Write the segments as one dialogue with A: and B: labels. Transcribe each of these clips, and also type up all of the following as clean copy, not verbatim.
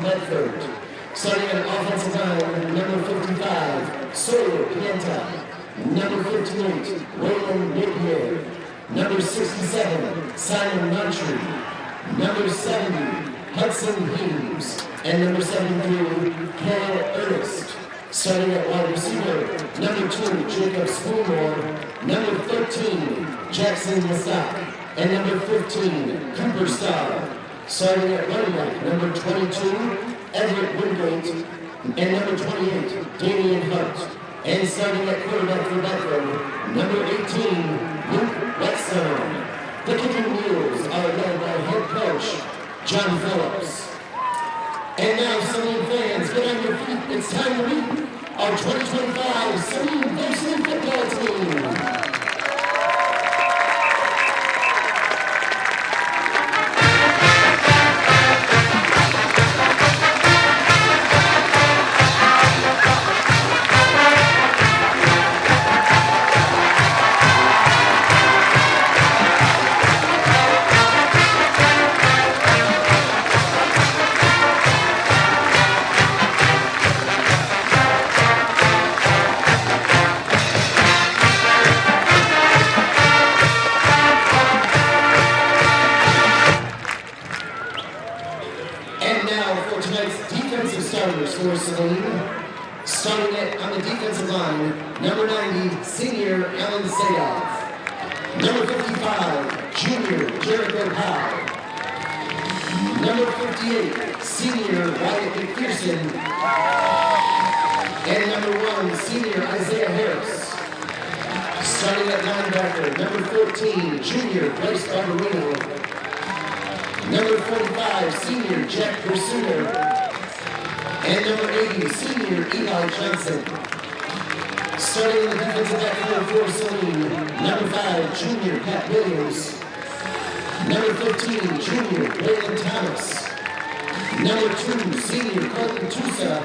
A: Bedford. Starting at offensive line, number 55, Sawyer Pianta. Number 58, Waylon Napier. Number 67, Simon Montry. Number 70, Hudson Heames. And number 73, Carol Ernest. Starting at wide receiver, number 2, Jacob Spoolmore. Number 13, Jackson Lestat. And number 15, Cooper Starr. Starting at running back, number 22, Everett Wingate. And number 28, Damian Hunt. And starting at quarterback for Bedford, number 18, Luke Whetstone. The kicking Mules are led by head coach John Phillips. And now, Saline fans, get on your feet. It's time to meet our 2025 Saline Varsity football team. For Saline, starting it on the defensive line, number 90, senior Alan Sadoff. Number 55, junior Jericho Powell. Number 58, senior Wyatt McPherson. And number 1, senior Isaiah Harris. Starting at linebacker, number 14, junior Bryce Barbarino. Number 45, senior Jack Pursuter. And number 80, senior Eli Johnson. Starting in the defensive backfield for Saline, number 5, junior Pat Williams. Number 15, junior Waylon Thomas. Number 2, senior Colton Tusa.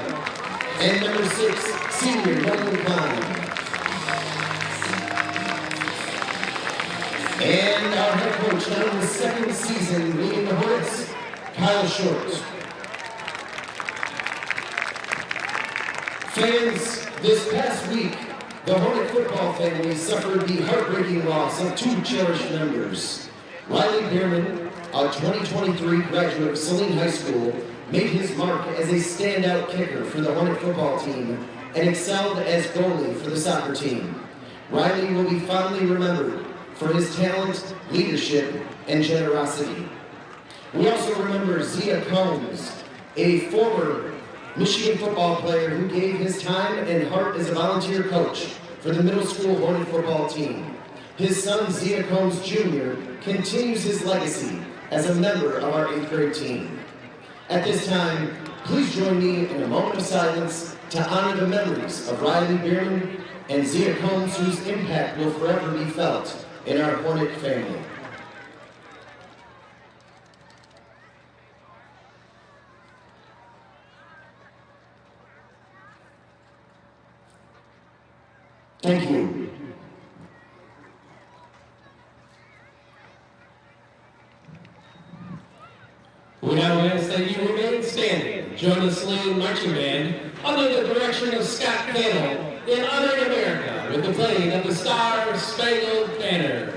A: And number 6, senior Nolan Klein. And our head coach now in the second season leading the Hornets, Kyle Short. Fans, this past week, the Hornet football family suffered the heartbreaking loss of 2 cherished members. Riley Bierman, a 2023 graduate of Saline High School, made his mark as a standout kicker for the Hornet football team and excelled as goalie for the soccer team. Riley will be fondly remembered for his talent, leadership, and generosity. We also remember Zia Combs, a former Michigan football player who gave his time and heart as a volunteer coach for the middle school Hornet football team. His son, Zia Combs Jr., continues his legacy as a member of our 8th grade team. At this time, please join me in a moment of silence to honor the memories of Riley Bierman and Zia Combs, whose impact will forever be felt in our Hornet family. Thank you.
B: We now ask that you remain standing. Join the Saline Marching Band under the direction of Scott Cannell in Honoring America with the playing of the Star Spangled Banner.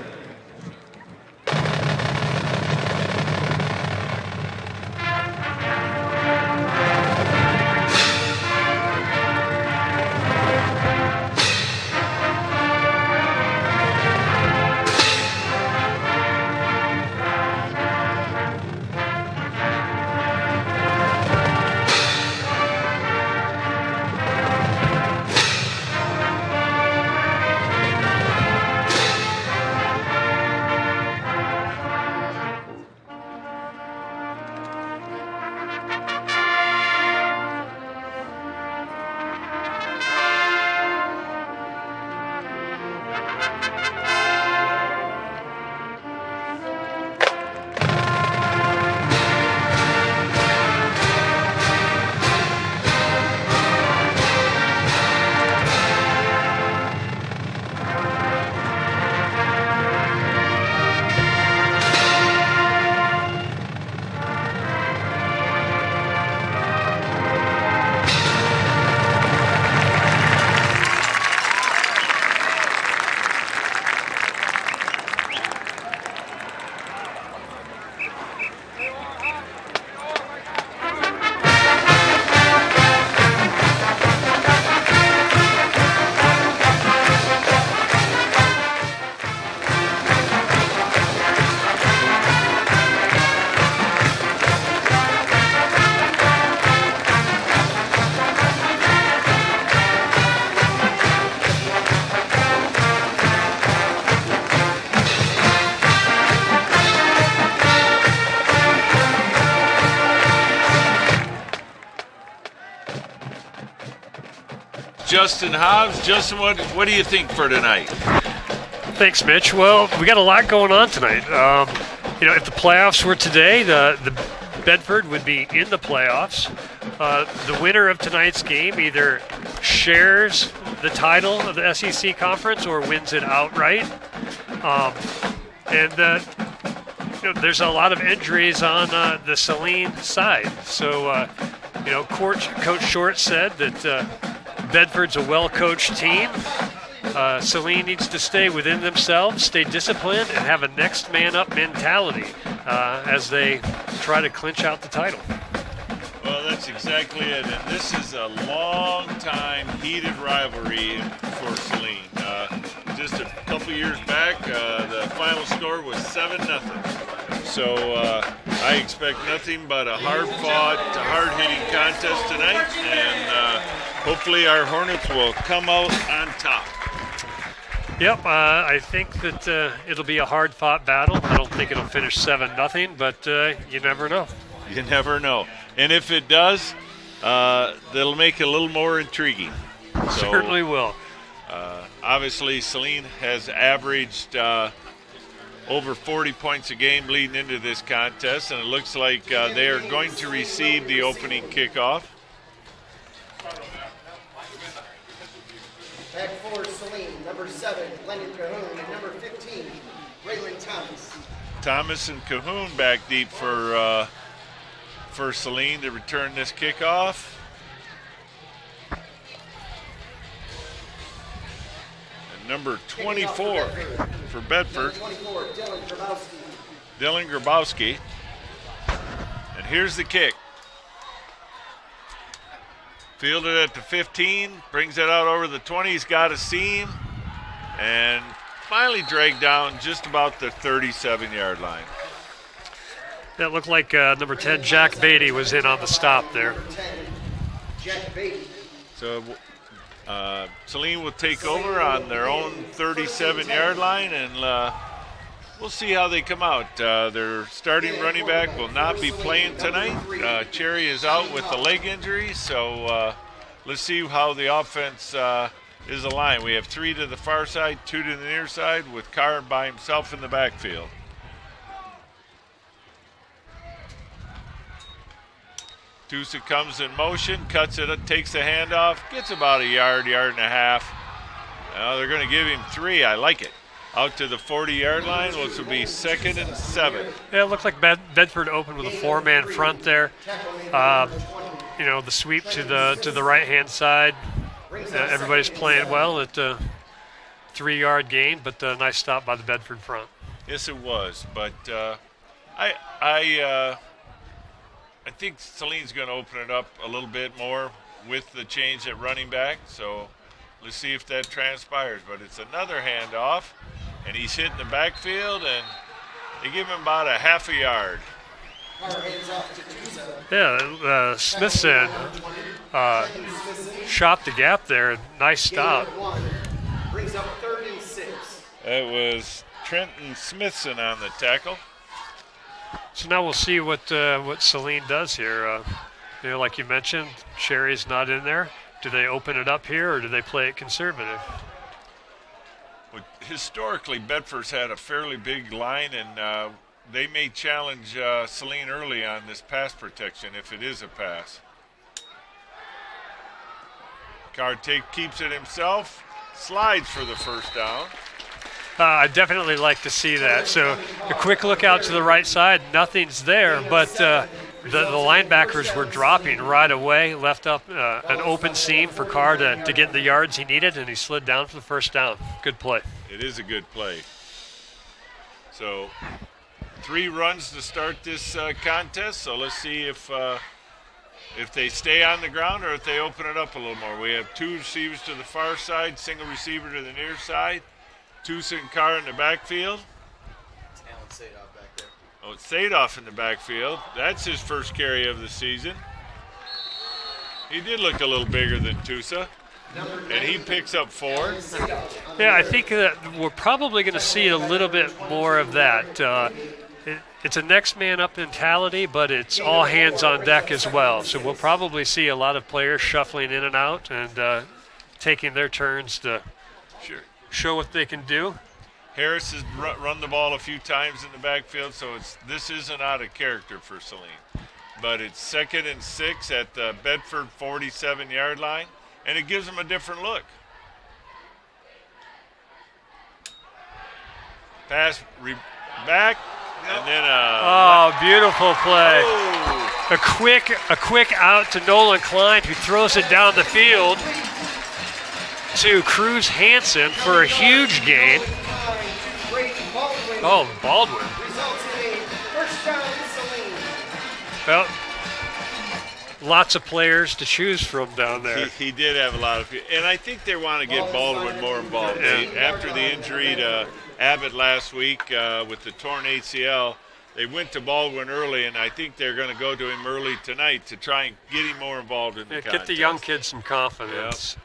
C: Justin Hobbs. Justin, what do you think for tonight?
D: Thanks, Mitch. Well, we got a lot going on tonight. If the playoffs were today, the Bedford would be in the playoffs. The winner of tonight's game either shares the title of the SEC conference or wins it outright. There's a lot of injuries on the Saline side. So, Coach Short said that Bedford's a well-coached team. Saline needs to stay within themselves, stay disciplined, and have a next man up mentality as they try to clinch out the title.
C: Well, that's exactly it. And this is a long-time heated rivalry for Saline. Just a couple years back, the final score was 7-0. So I expect nothing but a hard-fought, hard-hitting contest tonight, and hopefully our Hornets will come out on top.
D: Yep, I think that it'll be a hard-fought battle. I don't think it'll finish 7-0, but you never know.
C: You never know. And if it does, that'll make it a little more intriguing.
D: Certainly will.
C: Obviously, Saline has averaged over 40 points a game leading into this contest, and it looks like they are going to receive the opening kickoff.
A: Back for Saline, number 7, Lennon Cahoon, and number 15, Raylan Thomas.
C: Thomas and Cahoon back deep for Saline to return this kickoff. And number 24 for Bedford,
A: 24,
C: Dylan Grabowski. And here's the kick. Fielded at the 15, brings it out over the 20. He's got a seam, and finally dragged down just about the 37-yard line.
D: That looked like number 10, Jack Beatty, was in on the stop there.
A: Jack Beatty.
C: So Saline will take over on their own 37-yard line, and we'll see how they come out. Their starting running back will not be playing tonight. Cherry is out with a leg injury, so let's see how the offense is aligned. We have 3 to the far side, 2 to the near side, with Carr by himself in the backfield. Tusa comes in motion, cuts it, takes the handoff, gets about a yard and a half. They're going to give him 3. I like it. Out to the 40-yard line, which will be 2nd and 7.
D: Yeah, it looked like Bedford opened with a 4-man front there. The sweep to the right-hand side. Everybody's playing well at 3-yard gain, but a nice stop by the Bedford front.
C: Yes, it was. But I think Saline's going to open it up a little bit more with the change at running back. So let's see if that transpires. But it's another handoff, and he's hitting the backfield, and they give him about a half a yard.
D: Yeah, Smithson shot the gap there. Nice stop.
A: Brings up 36.
C: That was Trenton Smithson on the tackle.
D: So now we'll see what Saline does here. Like you mentioned, Cherry's not in there. Do they open it up here, or do they play it conservative?
C: Well, historically, Bedford's had a fairly big line, and they may challenge Saline early on this pass protection if it is a pass. Carr keeps it himself, slides for the first down.
D: I'd definitely like to see that. So a quick look out to the right side, nothing's there, but the linebackers were dropping right away, left up an open seam for Carr to get the yards he needed, and he slid down for the first down. Good play.
C: It is a good play. So 3 runs to start this contest, so let's see if they stay on the ground or if they open it up a little more. We have 2 receivers to the far side, single receiver to the near side. Tusa and Carr in the backfield.
A: It's Alan Sadoff back there.
C: Oh, it's Sadoff in the backfield. That's his first carry of the season. He did look a little bigger than Tusa, and he picks up 4.
D: Yeah, I think that we're probably going to see a little bit more of that. It's a next man up mentality, but it's all hands on deck as well. So we'll probably see a lot of players shuffling in and out, and taking their turns to show what they can do.
C: Harris has run the ball a few times in the backfield, so this isn't out of character for Saline. But it's 2nd and 6 at the Bedford 47-yard line, and it gives them a different look. Pass back, and then
D: beautiful play.
C: Oh.
D: A quick out to Nolan Klein, who throws it down the field to Cruz Hansen for a huge gain. Oh, Baldwin. Well, lots of players to choose from down there.
C: He did have a lot of, and I think they want to get Baldwin more involved. After the injury to Abbott last week with the torn ACL, they went to Baldwin early, and I think they're going to go to him early tonight to try and get him more involved in the contest.
D: Get the young kids some confidence.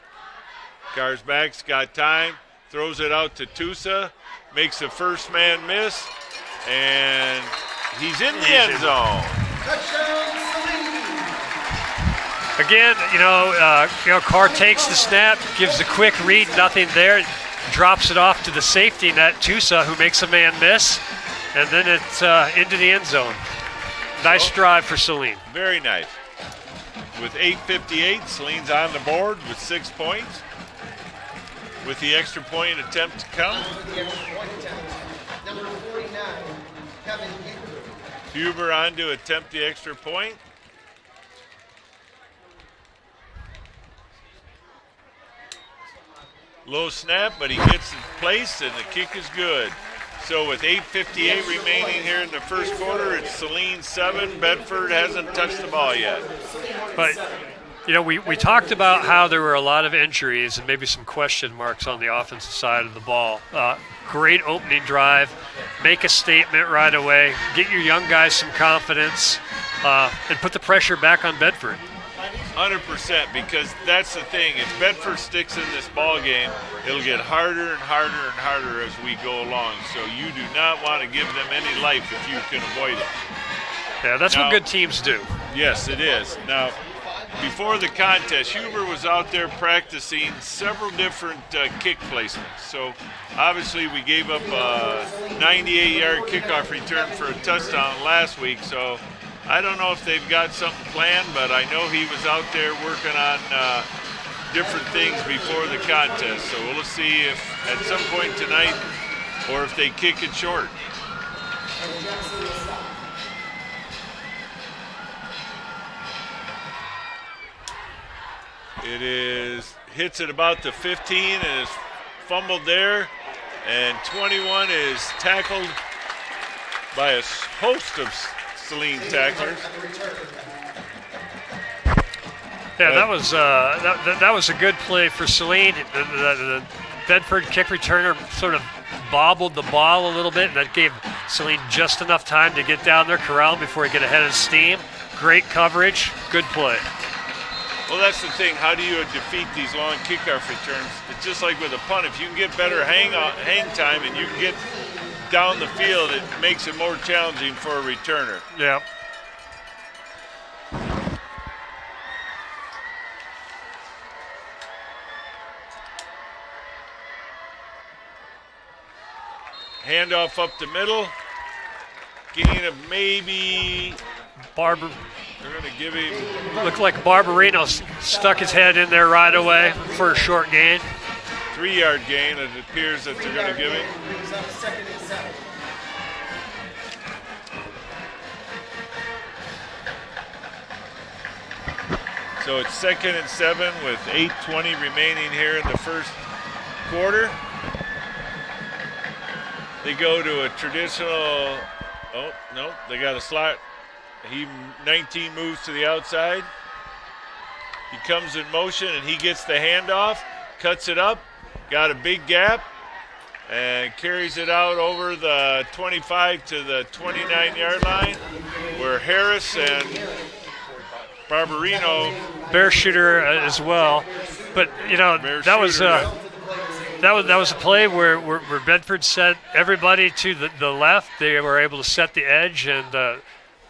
C: Yep. Garsback's got time, throws it out to Tusa, makes the first man miss, and he's in the end zone.
D: Again, Carr takes the snap, gives a quick read, nothing there, drops it off to the safety net, Tusa, who makes a man miss, and then it's into the end zone. Nice drive for Saline.
C: Very nice. With 8:58, Saline's on the board with 6 points. With the extra point attempt to come.
A: Number 49, Kevin
C: Huber on to attempt the extra point. Low snap, but he gets it placed, and the kick is good. So with 8:58 remaining here in the first quarter, it's Saline 7. Bedford hasn't touched the ball yet.
D: But, we talked about how there were a lot of injuries and maybe some question marks on the offensive side of the ball. Great opening drive. Make a statement right away. Get your young guys some confidence and put the pressure back on Bedford.
C: 100%, because that's the thing. If Bedford sticks in this ball game, it'll get harder and harder and harder as we go along. So you do not want to give them any life if you can avoid it.
D: Yeah, that's what good teams do.
C: Yes, it is. Now, before the contest, Huber was out there practicing several different kick placements. So obviously we gave up a 98-yard kickoff return for a touchdown last week. So I don't know if they've got something planned, but I know he was out there working on different things before the contest. So we'll see if at some point tonight or if they kick it short. It hits at about the 15 and is fumbled there, and 21 is tackled by a host of Saline tacklers.
D: Yeah, that was a good play for Saline. The Bedford kick returner sort of bobbled the ball a little bit, and that gave Saline just enough time to get down there, corral him before he get ahead of steam. Great coverage, good play.
C: Well, that's the thing. How do you defeat these long kickoff returns? It's just like with a punt. If you can get better hang time and you can get down the field, it makes it more challenging for a returner.
D: Yeah.
C: Handoff up the middle. Gain of maybe
D: Barber.
C: They're going to give him.
D: Looked like Barbarino stuck his head in there right away for a short gain.
C: 3-yard gain, it appears that they're going to give him. So it's 2nd and 7 with 8:20 remaining here in the first quarter. They go to a traditional. Oh no, they got a slot. 19 moves to the outside. He comes in motion and he gets the handoff, cuts it up, got a big gap, and carries it out over the 25 to the 29-yard line, where Harris and Barbarino.
D: Bear shooter as well. But, that was a play where Bedford set everybody to the left. They were able to set the edge, and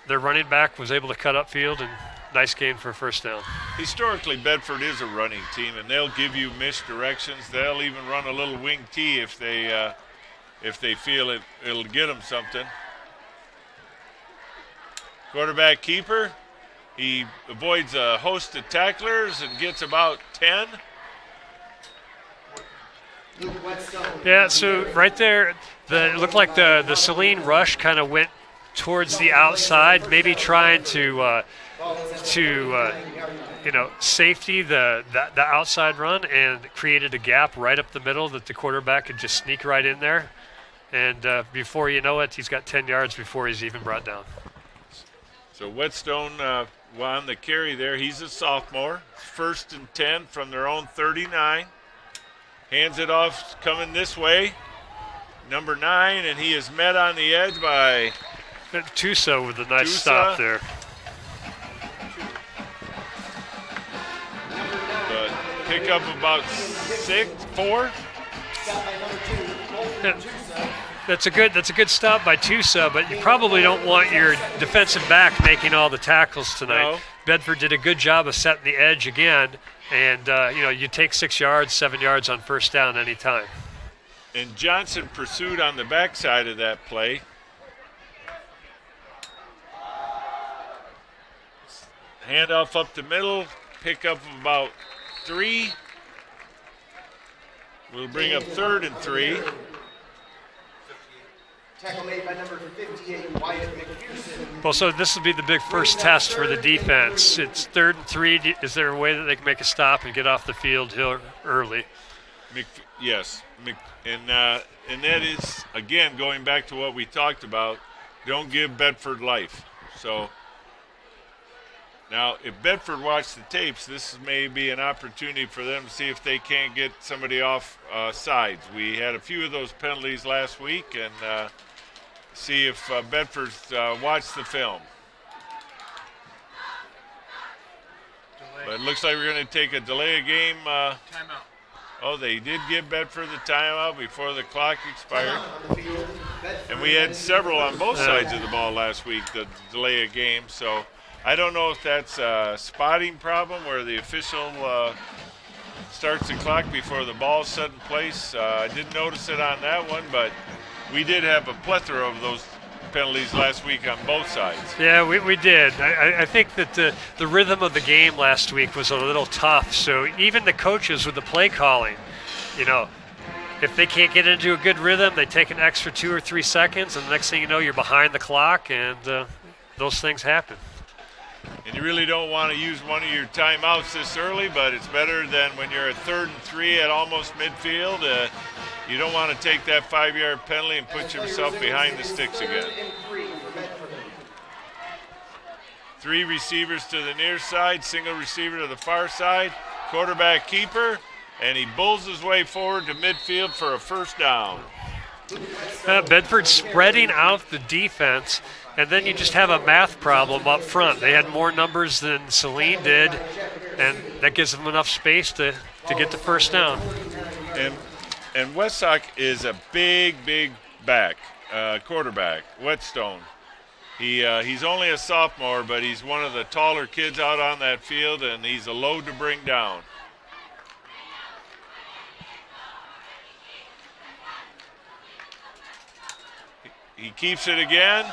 D: their running back was able to cut upfield and nice gain for a first down.
C: Historically, Bedford is a running team, and they'll give you misdirections. They'll even run a little wing T if they feel it'll get them something. Quarterback keeper, he avoids a host of tacklers and gets about 10.
D: Yeah, so right there, it looked like the Saline rush kind of went towards the outside, maybe trying to safety the outside run, and created a gap right up the middle that the quarterback could just sneak right in there. And before you know it, he's got 10 yards before he's even brought down.
C: So Whetstone on the carry there. He's a sophomore. 1st and 10 from their own 39. Hands it off, coming this way. Number 9, and he is met on the edge by
D: Tusa with a nice stop there.
C: But pick up about 4.
D: That's a good stop by Tusa, but you probably don't want your defensive back making all the tackles tonight.
C: No.
D: Bedford did a good job of setting the edge again, and you take 6 yards, 7 yards on first down anytime.
C: And Johnson pursued on the backside of that play. Handoff up the middle, pick up about 3. We'll bring up 3rd and 3.
A: Tackle made by number 58, Wyatt McPherson.
D: Well, so this will be the big first test for the defense. It's 3rd and 3. Is there a way that they can make a stop and get off the field here early?
C: Yes. And that is, again, going back to what we talked about, don't give Bedford life. So now, if Bedford watched the tapes, this may be an opportunity for them to see if they can't get somebody off sides. We had a few of those penalties last week, and see if Bedford's watched the film. But it looks like we're going to take a delay of game.
E: Timeout.
C: Oh, they did give Bedford the timeout before the clock expired. And we had several on both sides of the ball last week, the delay of game. So I don't know if that's a spotting problem where the official starts the clock before the ball's set in place. I didn't notice it on that one, but we did have a plethora of those penalties last week on both sides.
D: Yeah, we did. I think that the rhythm of the game last week was a little tough. So even the coaches with the play calling, if they can't get into a good rhythm, they take an extra 2 or 3 seconds, and the next thing you know, you're behind the clock, and those things happen.
C: And you really don't want to use one of your timeouts this early, but it's better than when you're at 3rd and 3 at almost midfield. You don't want to take that 5-yard penalty and put yourself behind the sticks again. 3 receivers to the near side, single receiver to the far side, quarterback keeper, and he bulls his way forward to midfield for a first down.
D: Bedford spreading out the defense, and then you just have a math problem up front. They had more numbers than Saline did, and that gives them enough space to get the first down.
C: And Westsock is a big back, quarterback, Whetstone. He's only a sophomore, but he's one of the taller kids out on that field, and he's a load to bring down. He keeps it again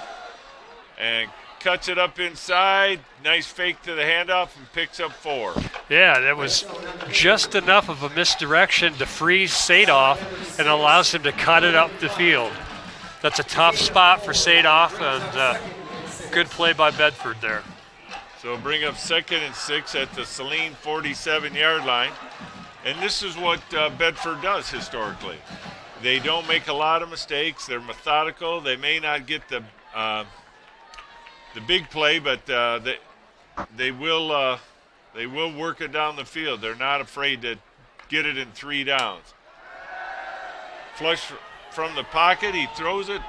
C: and cuts it up inside. Nice fake to the handoff and picks up 4.
D: Yeah, that was just enough of a misdirection to freeze Sadoff and allows him to cut it up the field. That's a tough spot for Sadoff, and good play by Bedford there.
C: So bring up 2nd and 6 at the Saline 47-yard line. And this is what Bedford does historically. They don't make a lot of mistakes. They're methodical. They may not get the big play, but they will work it down the field. They're not afraid to get it in 3 downs. Flush from the pocket, he throws it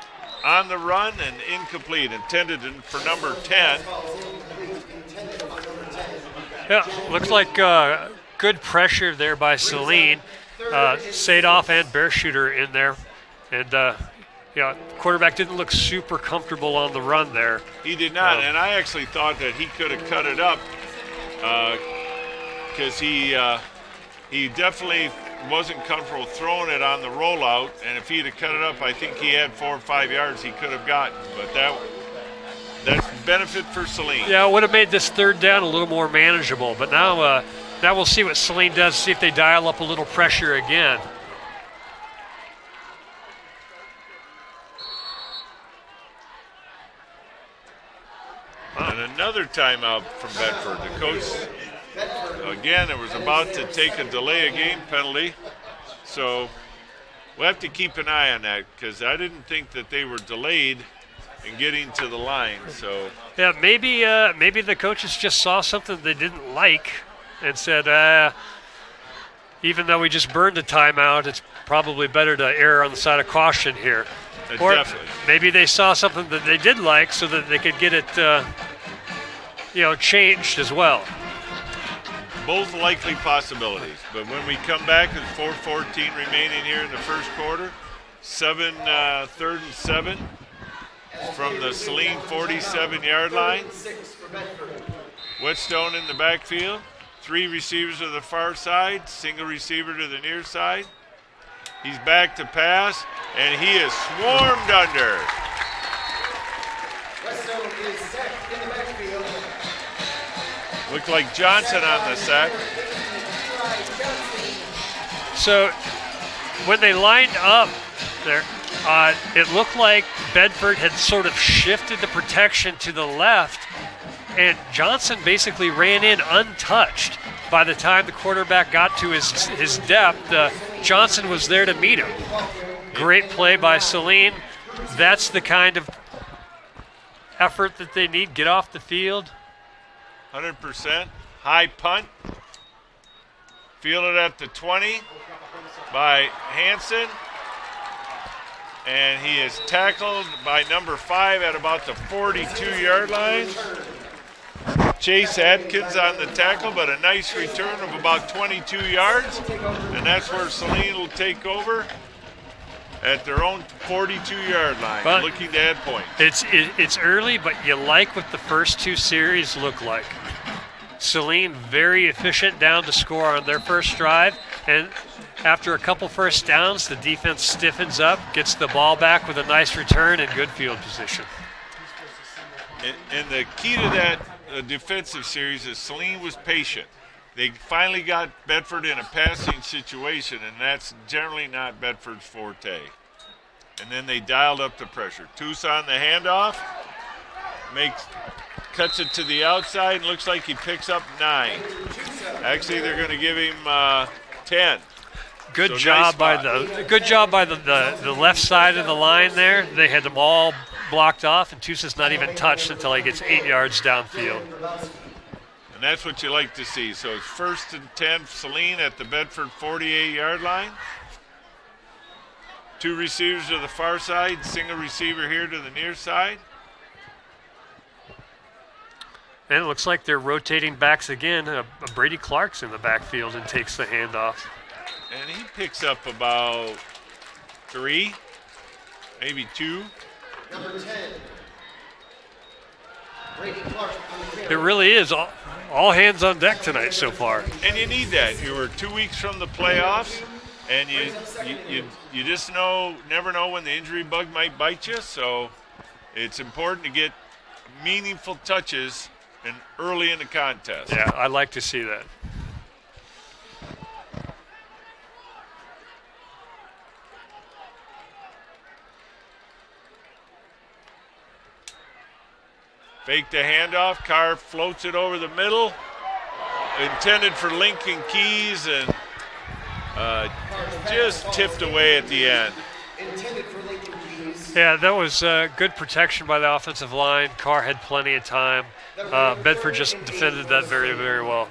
C: on the run and incomplete, intended for number 10.
D: Yeah, looks like good pressure there by Saline. Sadoff and Bearshooter in there, and quarterback didn't look super comfortable on the run there.
C: He did not, and I actually thought that he could have cut it up because he definitely wasn't comfortable throwing it on the rollout, and if he'd have cut it up, I think he had 4 or 5 yards he could have gotten. But that's benefit for Saline.
D: Yeah, it would have made this third down a little more manageable. But now we'll see what Saline does, see if they dial up a little pressure again.
C: And another timeout from Bedford. The coach, again, it was about to take a delay of game penalty. So we'll have to keep an eye on that, because I didn't think that they were delayed in getting to the line. So
D: yeah, maybe the coaches just saw something they didn't like and said, even though we just burned a timeout, it's probably better to err on the side of caution here. Or
C: definitely.
D: Maybe they saw something that they did like so that they could get it, changed as well.
C: Both likely possibilities. But when we come back with 4:14 remaining here in the first quarter, 3rd and 7 from the Saline 47-yard line. Whetstone in the backfield. 3 receivers to the far side, single receiver to the near side. He's back to pass, and he is swarmed under.
A: Whetstone is sacked in the backfield.
C: Looked like Johnson on the sack.
D: So when they lined up there, it looked like Bedford had sort of shifted the protection to the left, and Johnson basically ran in untouched. By the time the quarterback got to his depth, Johnson was there to meet him. Great play by Saline. That's the kind of effort that they need. Get off the field.
C: 100%. High punt. Fielded at the 20 by Hansen. And he is tackled by number 5 at about the 42-yard line. Chase Atkins on the tackle, but a nice return of about 22 yards. And that's where Saline will take over at their own 42-yard line,
D: but
C: looking to add points.
D: It's early, but you like what the first 2 series look like. Saline very efficient down to score on their first drive, and after a couple first downs, the defense stiffens up, gets the ball back with a nice return and good field position.
C: And the key to that defensive series is Saline was patient. They finally got Bedford in a passing situation, and that's generally not Bedford's forte. And then they dialed up the pressure. Tucson the handoff, cuts it to the outside, and looks like he picks up 9. Actually, they're going to give him 10.
D: Good job by the left side of the line there. They had them all blocked off, and Tucson's not even touched until he gets 8 yards downfield.
C: And that's what you like to see. So it's 1st and 10, Saline at the Bedford 48-yard line. 2 receivers to the far side, single receiver here to the near side.
D: And it looks like they're rotating backs again. Brady Clark's in the backfield and takes the handoff.
C: And he picks up about 3, maybe 2.
A: Number 10. Brady Clark.
C: It
D: really is all hands on deck tonight so far.
C: And you need that. You were 2 weeks from the playoffs, and you just never know when the injury bug might bite you. So it's important to get meaningful touches early in the contest.
D: Yeah, I like to see that.
C: Fake the handoff. Carr floats it over the middle. Intended for Lincoln Keys and just tipped away at the end.
A: Intended for Lincoln Keys.
D: Yeah, that was good protection by the offensive line. Carr had plenty of time. Bedford just defended that very, very well.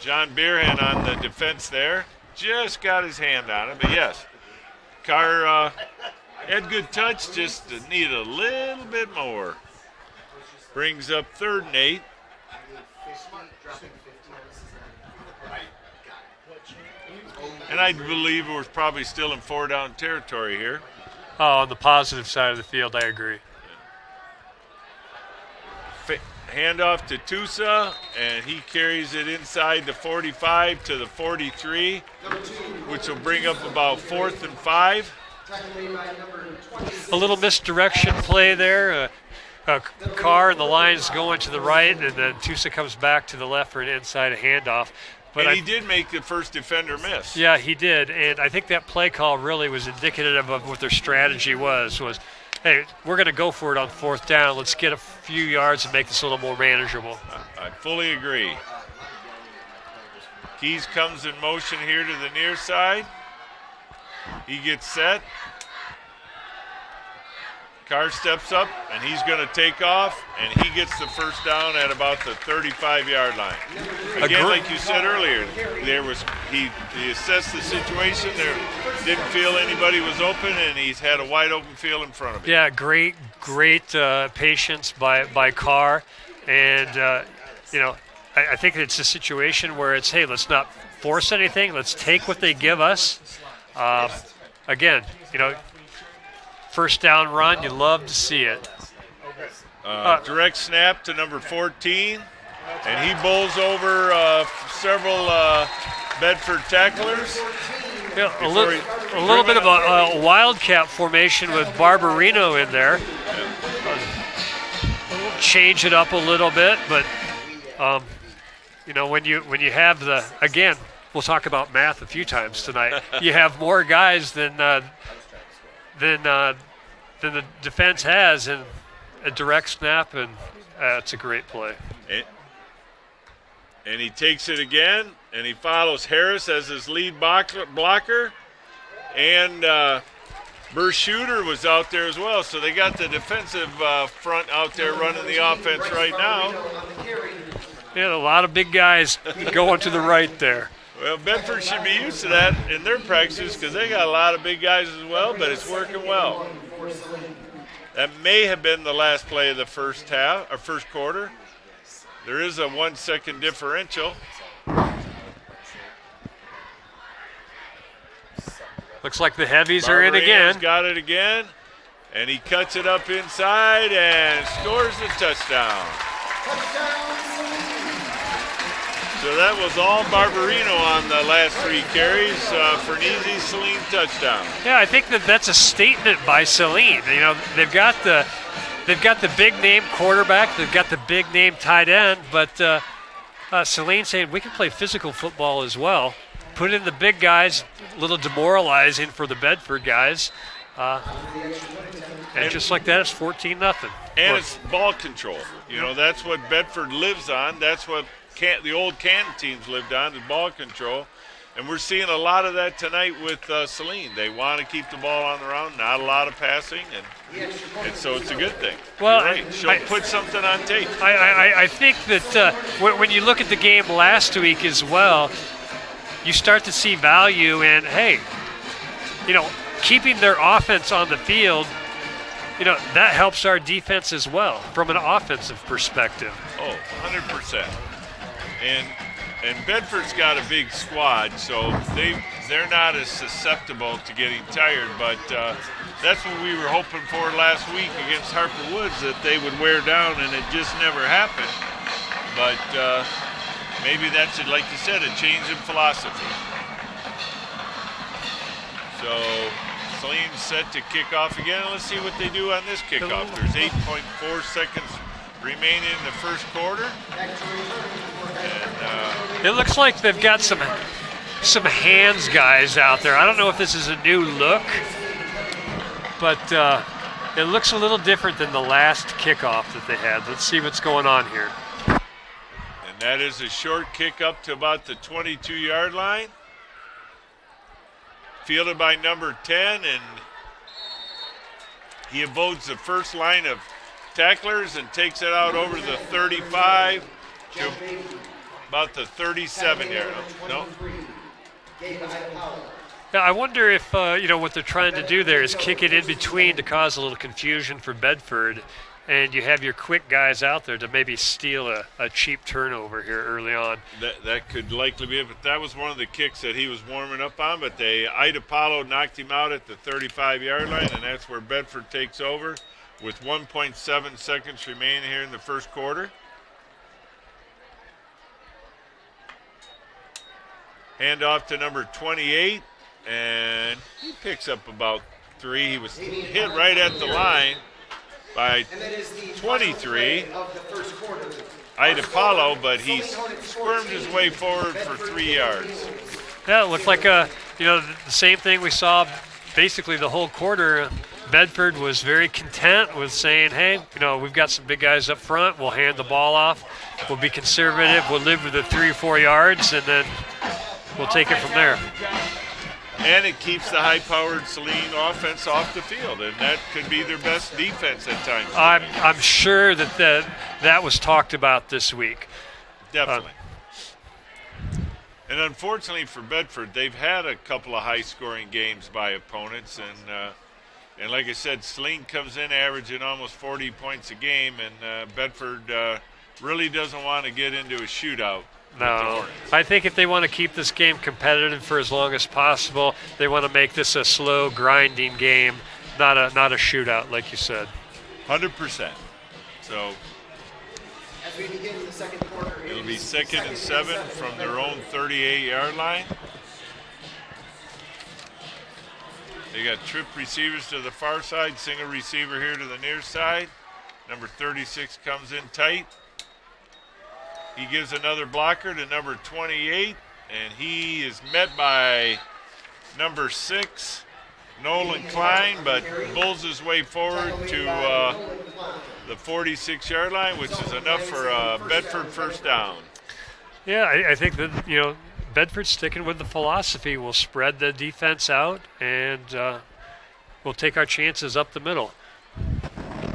C: John Beerhan on the defense there. Just got his hand on it, but yes. Carr had good touch, just needed a little bit more. Brings up 3rd and 8. And I believe we're probably still in 4-down territory here.
D: Oh, on the positive side of the field, I agree.
C: handoff to Tusa, and he carries it inside the 45 to the 43, which will bring up about 4th and 5.
D: A little misdirection play there. A car and the line's going to the right, and then Tusa comes back to the left for an inside handoff. But
C: and he did make the first defender miss.
D: Yeah, he did, and I think that play call really was indicative of what their strategy was, hey, we're going to go for it on 4th down. Let's get a few yards and make this a little more manageable.
C: I fully agree. Keys comes in motion here to the near side. He gets set. Carr steps up, and he's going to take off, and he gets the first down at about the 35-yard line. Again, like you said earlier, he assessed the situation. There didn't feel anybody was open, and he's had a wide open field in front of him.
D: Yeah, great patience by Carr, and I think it's a situation where it's, hey, let's not force anything. Let's take what they give us. Again, first down run, you love to see it.
C: Direct snap to number 14, and he bowls over several Bedford tacklers.
D: Yeah, a little bit of a wildcat formation with Barbarino in there. Change it up a little bit, but when you have again, we'll talk about math a few times tonight. You have more guys than the defense has in a direct snap, and it's a great play.
C: And he takes it again, and he follows Harris as his lead blocker, and Burr Shooter was out there as well, so they got the defensive front out there running the offense right now.
D: Yeah, a lot of big guys going to the right there.
C: Well, Bedford should be used to that in their practices because they got a lot of big guys as well, but it's working well. That may have been the last play of the first quarter. There is a 1-second differential.
D: Looks like the heavies are in again.
C: Got it again, and he cuts it up inside and scores the touchdown. So that was all Barbarino on the last 3 carries for an easy Saline touchdown.
D: Yeah, I think that's a statement by Saline. They've got the big name quarterback, they've got the big name tight end, but Saline saying we can play physical football as well. Put in the big guys, a little demoralizing for the Bedford guys. And just like that, it's 14-0.
C: And it's ball control. That's what Bedford lives on. That's what the old Canton teams lived on, is ball control. And we're seeing a lot of that tonight with Saline. They want to keep the ball on the ground, not a lot of passing, and so it's a good thing.
D: Well,
C: right. She'll put something on tape.
D: I think that when you look at the game last week as well, you start to see value in, hey, keeping their offense on the field, that helps our defense as well from an offensive perspective.
C: Oh, 100%. And Bedford's got a big squad, so they're not as susceptible to getting tired, but that's what we were hoping for last week against Harper Woods, that they would wear down, and it just never happened. But maybe that's, like you said, a change in philosophy. So Saline's set to kick off again. Let's see what they do on this kickoff. There's 8.4 seconds remaining in the first quarter. And,
D: it looks like they've got some hands guys out there. I don't know if this is a new look, but it looks a little different than the last kickoff that they had. Let's see what's going on here.
C: And that is a short kick up to about the 22-yard line. Fielded by number 10, and he avoids the first line of tacklers and takes it out over the 35 to about the 37-yard. No.
D: Now, I wonder if what they're trying to do there is kick it in between to cause a little confusion for Bedford, and you have your quick guys out there to maybe steal a cheap turnover here early on.
C: That could likely be it, but that was one of the kicks that he was warming up on, but Ida Paulo knocked him out at the 35-yard line, and that's where Bedford takes over with 1.7 seconds remaining here in the first quarter. Hand off to number 28, and he picks up about 3. He was hit right at the line by 23, Idapalo, but he squirmed his way forward for 3 yards.
D: Yeah, it looked like the same thing we saw basically the whole quarter. Bedford was very content with saying, hey, we've got some big guys up front. We'll hand the ball off. We'll be conservative. We'll live with the 3 or 4 yards, and then we'll take it from there.
C: And it keeps the high-powered Saline offense off the field, and that could be their best defense at times.
D: I'm sure that was talked about this week.
C: Definitely. And unfortunately for Bedford, they've had a couple of high-scoring games by opponents, and like I said, Saline comes in averaging almost 40 points a game, and Bedford really doesn't want to get into a shootout.
D: No, I think if they want to keep this game competitive for as long as possible, they want to make this a slow, grinding game, not a shootout, like you said.
C: 100%. So
A: as we begin the second quarter,
C: it'll be 2nd and 7 from their own 38-yard line. They got trip receivers to the far side, single receiver here to the near side. Number 36 comes in tight. He gives another blocker to number 28, and he is met by number 6, Nolan Klein, but bulls his way forward to the 46-yard line, which is enough for a Bedford first down.
D: Yeah, I think that, Bedford's sticking with the philosophy. We'll spread the defense out, and we'll take our chances up the middle.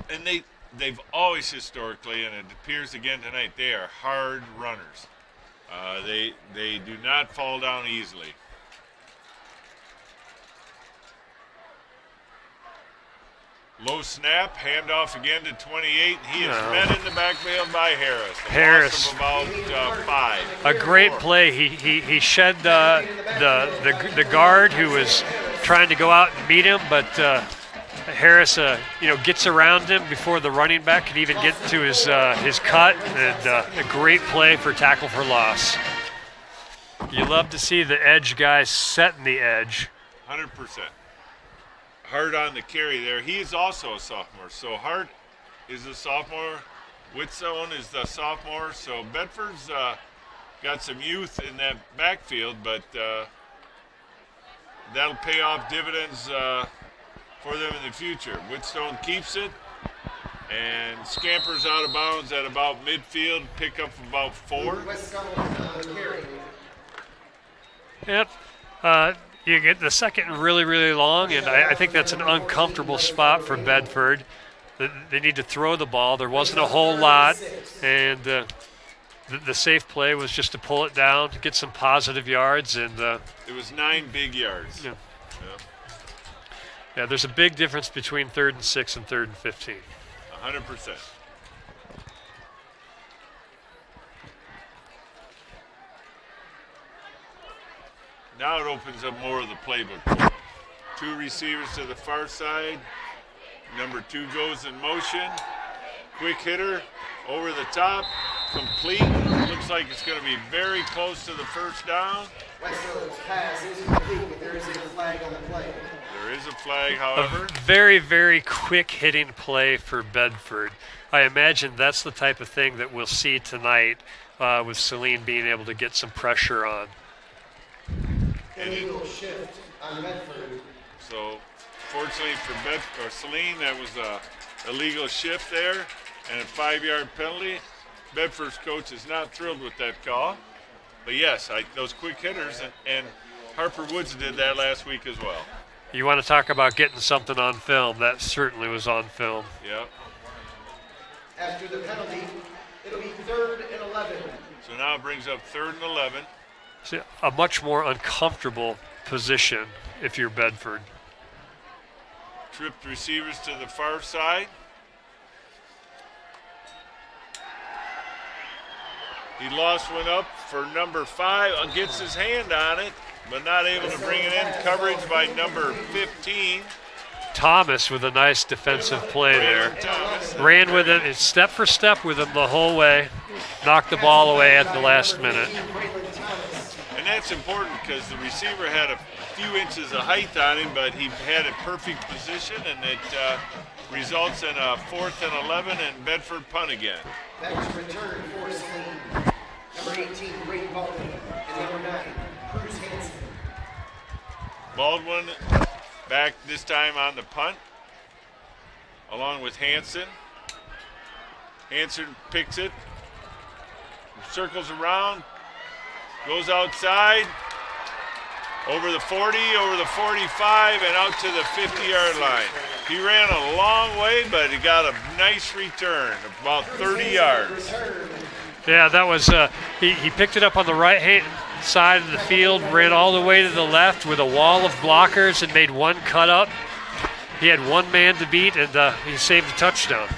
C: And they've always historically, and it appears again tonight, they are hard runners. They do not fall down easily. Low snap, handoff again to 28. He is met in the backfield by Harris.
D: Harris,
C: about 5.
D: A great play. He shed the guard who was trying to go out and meet him, but Harris, gets around him before the running back can even get to his cut, and a great play for tackle for loss. You love to see the edge guys setting the edge.
C: 100%. Hart on the carry there. He is also a sophomore. So Hart is a sophomore. Whitstone is the sophomore. So Bedford's got some youth in that backfield, but that'll pay off dividends for them in the future. Whitstone keeps it and scampers out of bounds at about midfield, pick up about 4.
D: Yep. You get the second really, really long, and I think that's an uncomfortable spot for Bedford. They need to throw the ball. There wasn't a whole lot, and the safe play was just to pull it down, to get some positive yards. And
C: it was 9 big yards.
D: Yeah, there's a big difference between 3rd and 6 and 3rd and 15.
C: 100%. Now it opens up more of the playbook for them. 2 receivers to the far side. Number 2 goes in motion. Quick hitter over the top. Complete. Looks like it's going to be very close to the first down.
A: Westland's pass is complete, but there is a flag on the play.
C: There is a flag, however.
D: A very, very quick hitting play for Bedford. I imagine that's the type of thing that we'll see tonight with Saline being able to get some pressure on.
A: Illegal shift on Bedford.
C: So, fortunately for Saline, that was a illegal shift there and a 5-yard penalty. Bedford's coach is not thrilled with that call. But yes, those quick hitters, and Harper Woods did that last week as well.
D: You want to talk about getting something on film. That certainly was on film.
C: Yep.
A: After the penalty, it'll be 3rd and 11.
C: So now it brings up 3rd and 11.
D: So a much more uncomfortable position if you're Bedford.
C: Tripped receivers to the far side. He lost one up for number 5. Gets his hand on it, but not able to bring it in. Coverage by number 15.
D: Thomas with a nice defensive play there. Ran with it, step for step with him the whole way. Knocked the ball away at the last minute.
C: And that's important because the receiver had a few inches of height on him, but he had a perfect position, and it results in a 4th and 11 and Bedford punt again.
A: Back to return for Saline. Number 18, Ray Baldwin, and number 9, Cruz Hansen.
C: Baldwin back this time on the punt, along with Hansen. Hansen picks it, circles around, goes outside, over the 40, over the 45, and out to the 50-yard line. He ran a long way, but he got a nice return, about 30 yards.
D: Yeah, that was, he picked it up on the right-hand side of the field, ran all the way to the left with a wall of blockers and made one cut up. He had one man to beat, and he saved a touchdown.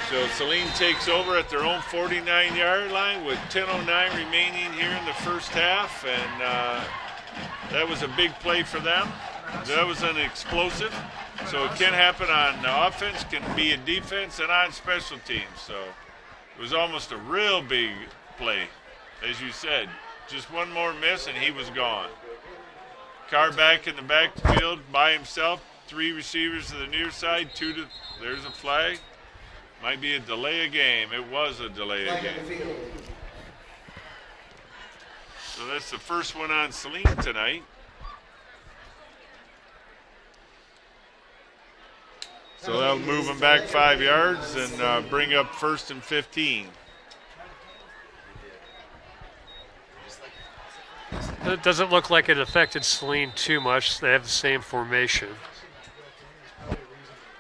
C: So Saline takes over at their own 49-yard line with 10:09 remaining here in the first half, and that was a big play for them. That was an explosive. So it can happen on offense, can be in defense, and on special teams. So it was almost a real big play, as you said. Just one more miss, and he was gone. Carr back in the backfield by himself. 3 receivers to the near side, 2 to, there's a flag. Might be a delay of game. It was a delay of game. So that's the first one on Saline tonight. So that'll move them back 5 yards and bring up 1st and 15.
D: It doesn't look like it affected Saline too much. They have the same formation.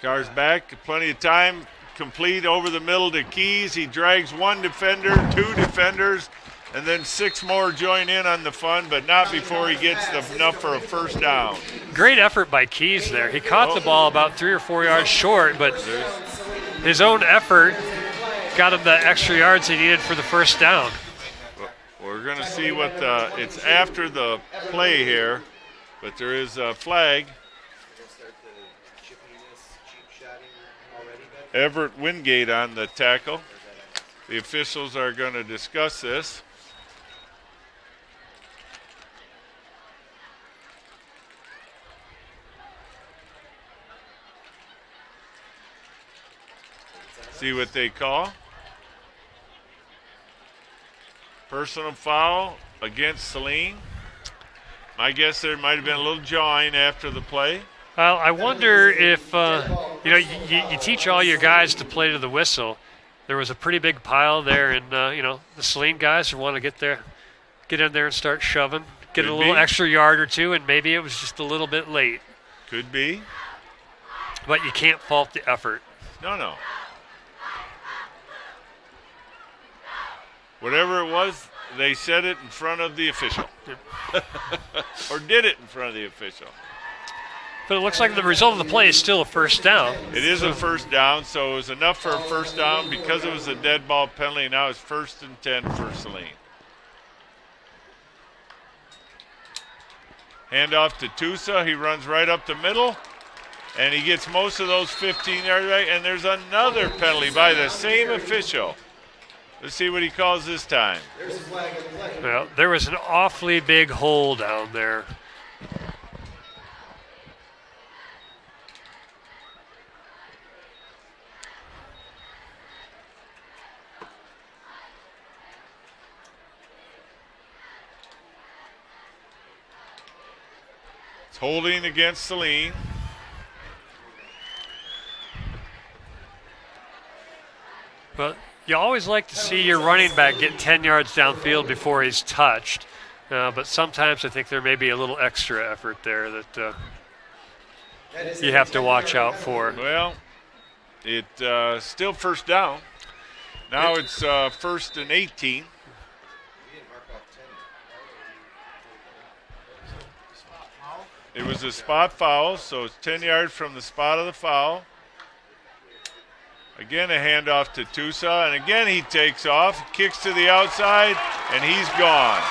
C: Carr's back, plenty of time. Complete over the middle to Keys. He drags 1 defender, 2 defenders, and then 6 more join in on the fun, but not before he gets enough for a first down.
D: Great effort by Keys there. He caught the ball about 3 or 4 yards short, but his own effort got him the extra yards he needed for the first down.
C: We're going to see what it's after the play here, but there is a flag. Everett Wingate on the tackle. The officials are going to discuss this. See what they call. Personal foul against Saline. My guess there might have been a little jawing after the play.
D: Well, I wonder if, you teach all your guys to play to the whistle. There was a pretty big pile there, and, the Saline guys want to get in there and start shoving, get a little extra yard or two, and maybe it was just a little bit late.
C: Could be.
D: But you can't fault the effort.
C: No. Whatever it was, they said it in front of the official. Or did it in front of the official.
D: But it looks like the result of the play is still a first down.
C: It is a first down, so it was enough for a first down because it was a dead ball penalty. Now it's 1st and 10 for Saline. Hand off to Tusa. He runs right up the middle, and he gets most of those 15-yard right, and there's another penalty by the same official. Let's see what he calls this time.
D: Well, there was an awfully big hole down there.
C: Holding against Saline.
D: But you always like to see your running back get 10 yards downfield before he's touched. But sometimes I think there may be a little extra effort there that you have to watch out for.
C: Well, it's still first down. Now it's 1st and 18. It was a spot foul, so it's 10 yards from the spot of the foul. Again, a handoff to Tusa, and again he takes off, kicks to the outside, and he's gone.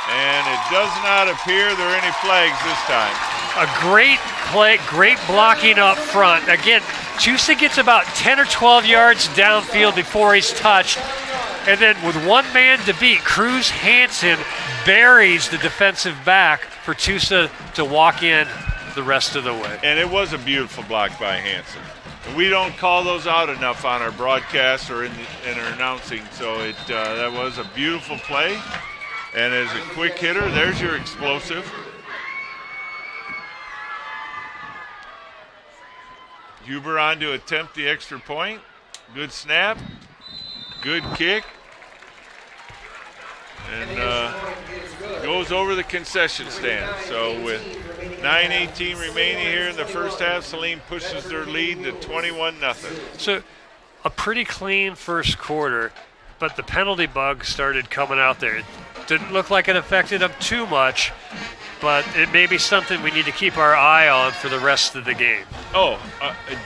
C: And it does not appear there are any flags this time.
D: A great play, great blocking up front. Again, Tusa gets about 10 or 12 yards downfield before he's touched. And then with one man to beat, Cruz Hansen buries the defensive back for Tusa to walk in the rest of the way.
C: And it was a beautiful block by Hansen. We don't call those out enough on our broadcast or in our announcing, so that was a beautiful play. And as a quick hitter, there's your explosive. Huber on to attempt the extra point. Good snap. Good kick. And goes over the concession stand. So with 9:18 remaining here in the first half, Saline pushes their lead to 21-0.
D: So a pretty clean first quarter, but the penalty bug started coming out there. It didn't look like it affected them too much, but it may be something we need to keep our eye on for the rest of the game.
C: Oh,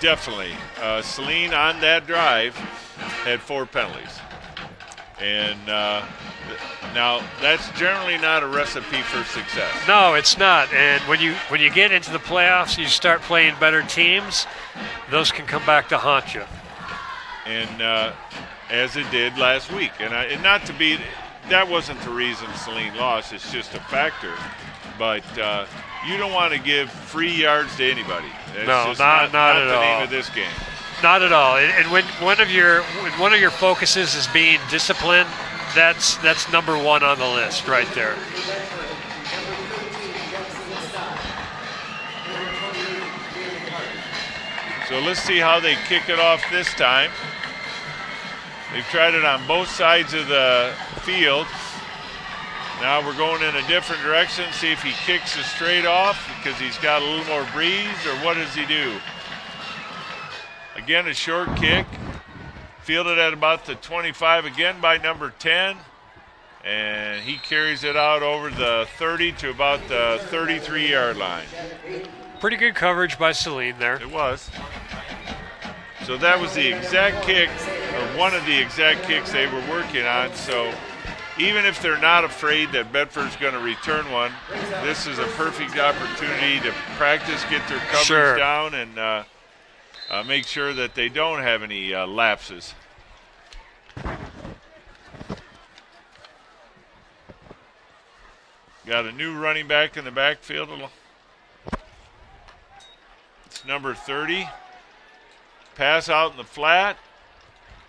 C: definitely. Saline on that drive had 4 penalties. And now that's generally not a recipe for success.
D: No, it's not. And when you get into the playoffs, you start playing better teams, those can come back to haunt you.
C: And as it did last week. And not to be, that wasn't the reason Saline lost. It's just a factor. But you don't want to give free yards to anybody. That's not at the
D: all.
C: name of this game.
D: Not at all. And when one of your focuses is being disciplined, that's number one on the list right there.
C: So let's see how they kick it off this time. They've tried it on both sides of the field. Now we're going in a different direction. See if he kicks it straight off because he's got a little more breeze, or what does he do? Again, a short kick. Fielded at about the 25 again by number 10. And he carries it out over the 30 to about the 33-yard line.
D: Pretty good coverage by Saline there.
C: It was. So that was the exact kick, or one of the exact kicks they were working on. So even if they're not afraid that Bedford's going to return one, this is a perfect opportunity to practice, get their coverage down, and make sure that they don't have any lapses. Got a new running back in the backfield. It's number 30. Pass out in the flat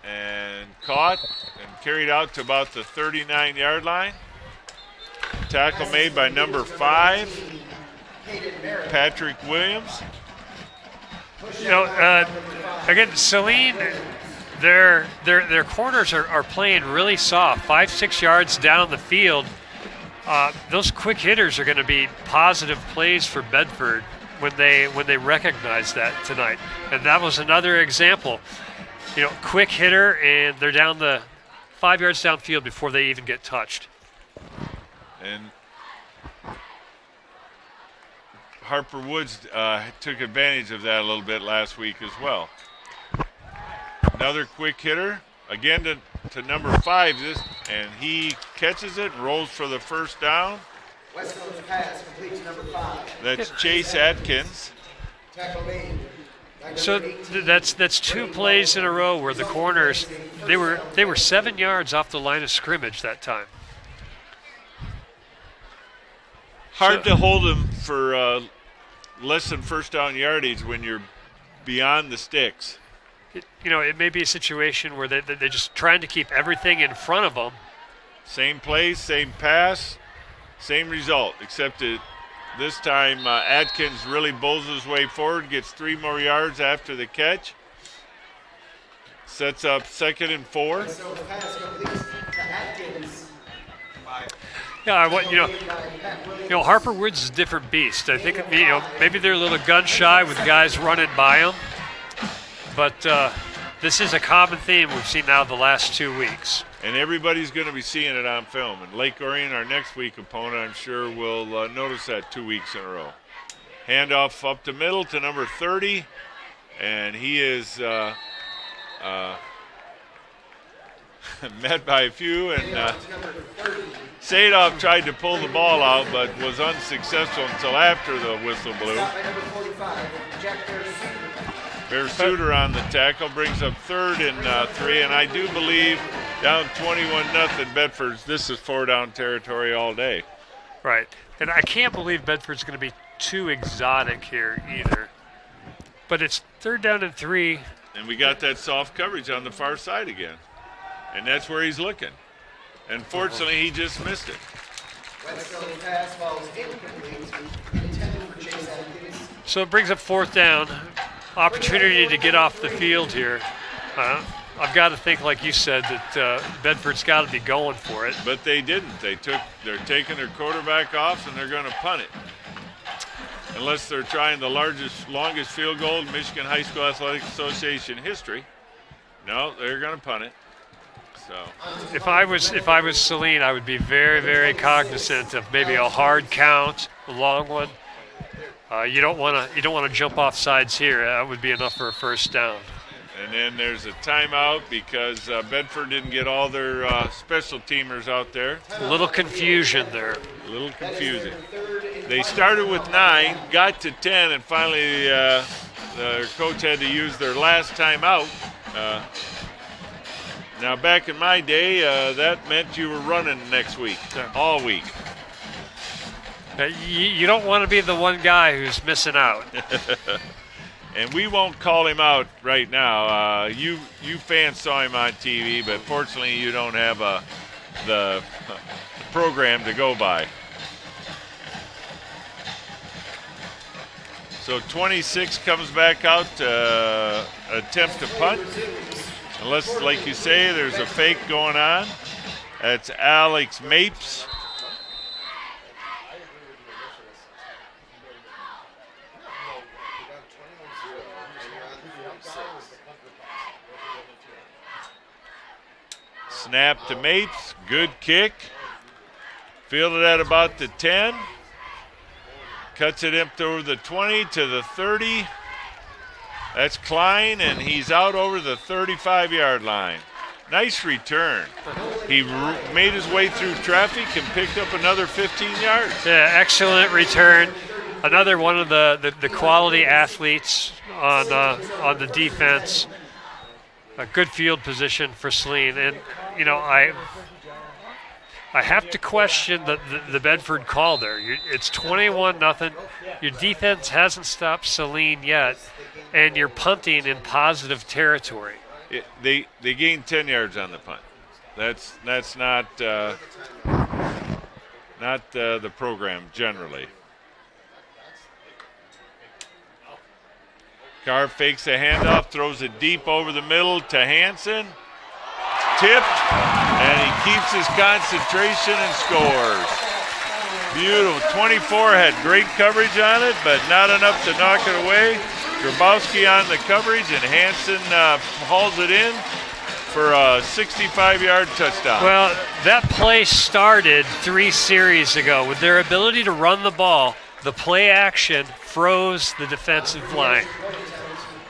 C: and caught and carried out to about the 39-yard line. Tackle made by number 5, Patrick Williams.
D: You know, again, Saline, their corners are playing really soft, 5-6 yards down the field. Those quick hitters are going to be positive plays for Bedford when they recognize that tonight. And that was another example. You know, quick hitter, and they're down the 5 yards downfield before they even get touched.
C: And Harper Woods took advantage of that a little bit last week as well. Another quick hitter, again to number 5, and he catches it and rolls for the first down.
A: Westland's pass complete to number 5.
C: That's Chase Atkins.
A: Tackle made.
D: So that's 2 plays in a row where the corners, they were 7 yards off the line of scrimmage that time.
C: Hard to hold them for less than first down yardage when you're beyond the sticks.
D: It may be a situation where they're just trying to keep everything in front of them.
C: Same play, same pass, same result, except that this time Atkins really bowls his way forward, gets 3 more yards after the catch. Sets up 2nd and 4.
D: Yeah, Harper Woods is a different beast. I think maybe they're a little gun shy with guys running by them, but this is a common theme we've seen now the last 2 weeks.
C: And everybody's going to be seeing it on film. And Lake Orion, our next week opponent, I'm sure will notice that 2 weeks in a row. Handoff up the middle to number 30, and he is met by a few. And Sadov tried to pull the ball out, but was unsuccessful until after the whistle blew. Bear Suter on the tackle brings up 3rd and 3, and I do believe Down 21-0 Bedford's. This is 4-down territory all day.
D: Right. And I can't believe Bedford's going to be too exotic here either. But it's 3rd down and 3.
C: And we got that soft coverage on the far side again. And that's where he's looking. And fortunately, he just missed it.
D: So it brings up 4th down. Opportunity to get off the field here. I've got to think, like you said, that Bedford's got to be going for it.
C: But they didn't. They're taking their quarterback off, and they're going to punt it. Unless they're trying the longest field goal in Michigan High School Athletic Association history. No, they're going to punt it. So
D: if I was Saline, I would be very, very cognizant of maybe a hard count, a long one. You don't want to jump off sides here. That would be enough for a 1st down.
C: And then there's a timeout because Bedford didn't get all their special teamers out there.
D: A little confusion there.
C: A little confusing. They started with 9, got to 10, and finally the coach had to use their last timeout. Now, back in my day, that meant you were running next week, all week.
D: You don't want to be the one guy who's missing out.
C: And we won't call him out right now. You fans saw him on TV, but fortunately you don't have the program to go by. So 26 comes back out to attempt to punt. Unless, like you say, there's a fake going on. That's Alex Mapes. Snap to Mapes, good kick. Fielded at about the 10. Cuts it up over the 20 to the 30. That's Klein, and he's out over the 35-yard line. Nice return. He made his way through traffic and picked up another 15 yards.
D: Yeah, excellent return. Another one of the quality athletes on the defense. A good field position for Saline. And, you know, I have to question the Bedford call there. It's 21-0. Your defense hasn't stopped Saline yet, and you're punting in positive territory.
C: They gained 10 yards on the punt. That's not the program generally. Carr fakes a handoff, throws it deep over the middle to Hansen. Tipped, and he keeps his concentration and scores. Beautiful. 24 had great coverage on it, but not enough to knock it away. Grabowski on the coverage, and Hansen hauls it in for a 65-yard touchdown.
D: Well, that play started 3 series ago. With their ability to run the ball, the play action froze the defensive line.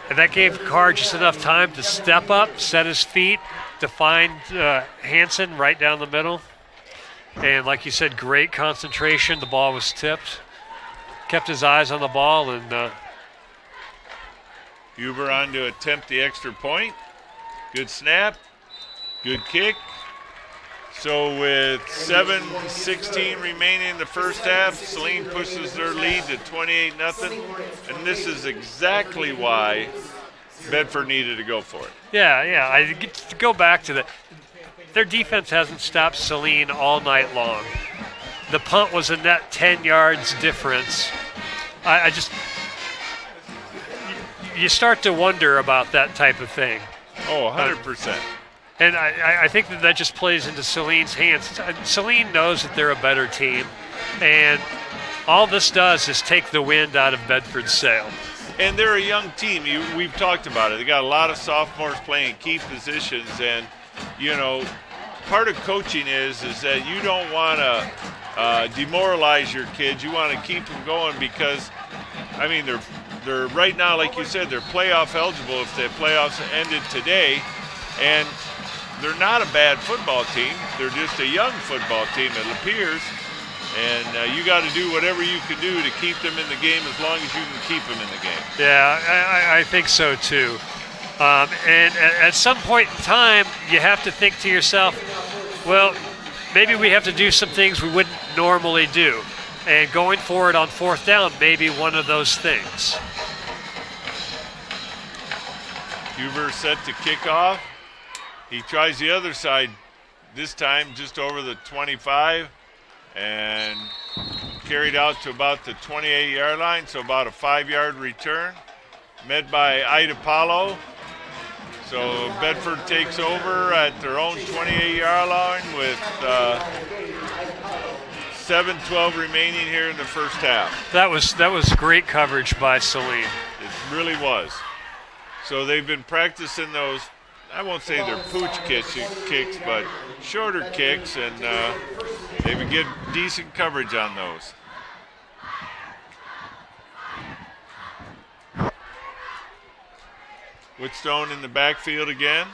D: And that gave Carr just enough time to step up, set his feet, to find Hansen right down the middle. And like you said, great concentration. The ball was tipped. Kept his eyes on the ball, and
C: Huber on to attempt the extra point. Good snap. Good kick. So with 7:16 remaining in the first half, Saline pushes their lead to 28-0. And this is exactly why Bedford needed to go for it.
D: Yeah. I get to go back to their defense hasn't stopped Saline all night long. The punt was a net 10 yards difference. You start to wonder about that type of thing.
C: Oh, 100%.
D: And I think that just plays into Saline's hands. Saline knows that they're a better team, and all this does is take the wind out of Bedford's sail.
C: And they're a young team. We've talked about it. They got a lot of sophomores playing key positions, and you know, part of coaching is that you don't want to demoralize your kids. You want to keep them going because, I mean, they're right now, like you said, they're playoff eligible if the playoffs ended today, and they're not a bad football team. They're just a young football team, it appears. And you got to do whatever you can do to keep them in the game as long as you can keep them in the game.
D: Yeah, I think so too. And at some point in time, you have to think to yourself, well, maybe we have to do some things we wouldn't normally do. And going forward on 4th down may be one of those things.
C: Huber set to kick off. He tries the other side, this time just over the 25, and carried out to about the 28-yard line, so about a 5-yard return. Met by Ida Paulo. So Bedford takes over at their own 28-yard line with 7:12 remaining here in the first half.
D: That was great coverage by Saline.
C: It really was. So they've been practicing those, I won't say they're pooch kicks, but shorter kicks, and they've been getting decent coverage on those. Whitstone in the backfield again.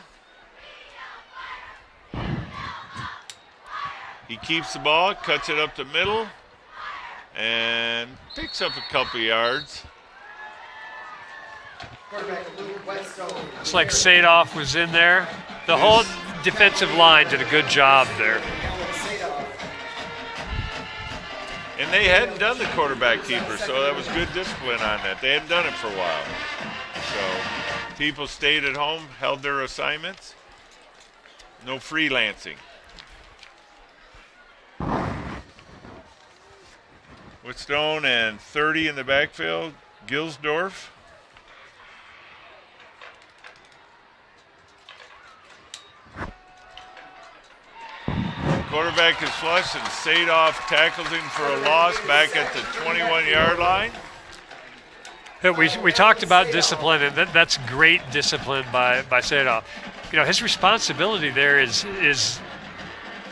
C: He keeps the ball, cuts it up the middle, and picks up a couple yards.
D: It's like Sadoff was in there. The whole defensive line did a good job there.
C: And they hadn't done the quarterback keeper, so that was good discipline on that. They hadn't done it for a while. So people stayed at home, held their assignments. No freelancing. Whitstone and 30 in the backfield, Gilsdorf. Quarterback is flush, and Sadoff tackles him for a loss back at the 21-yard line.
D: We talked about discipline, and that's great discipline by Sadoff. You know, his responsibility there is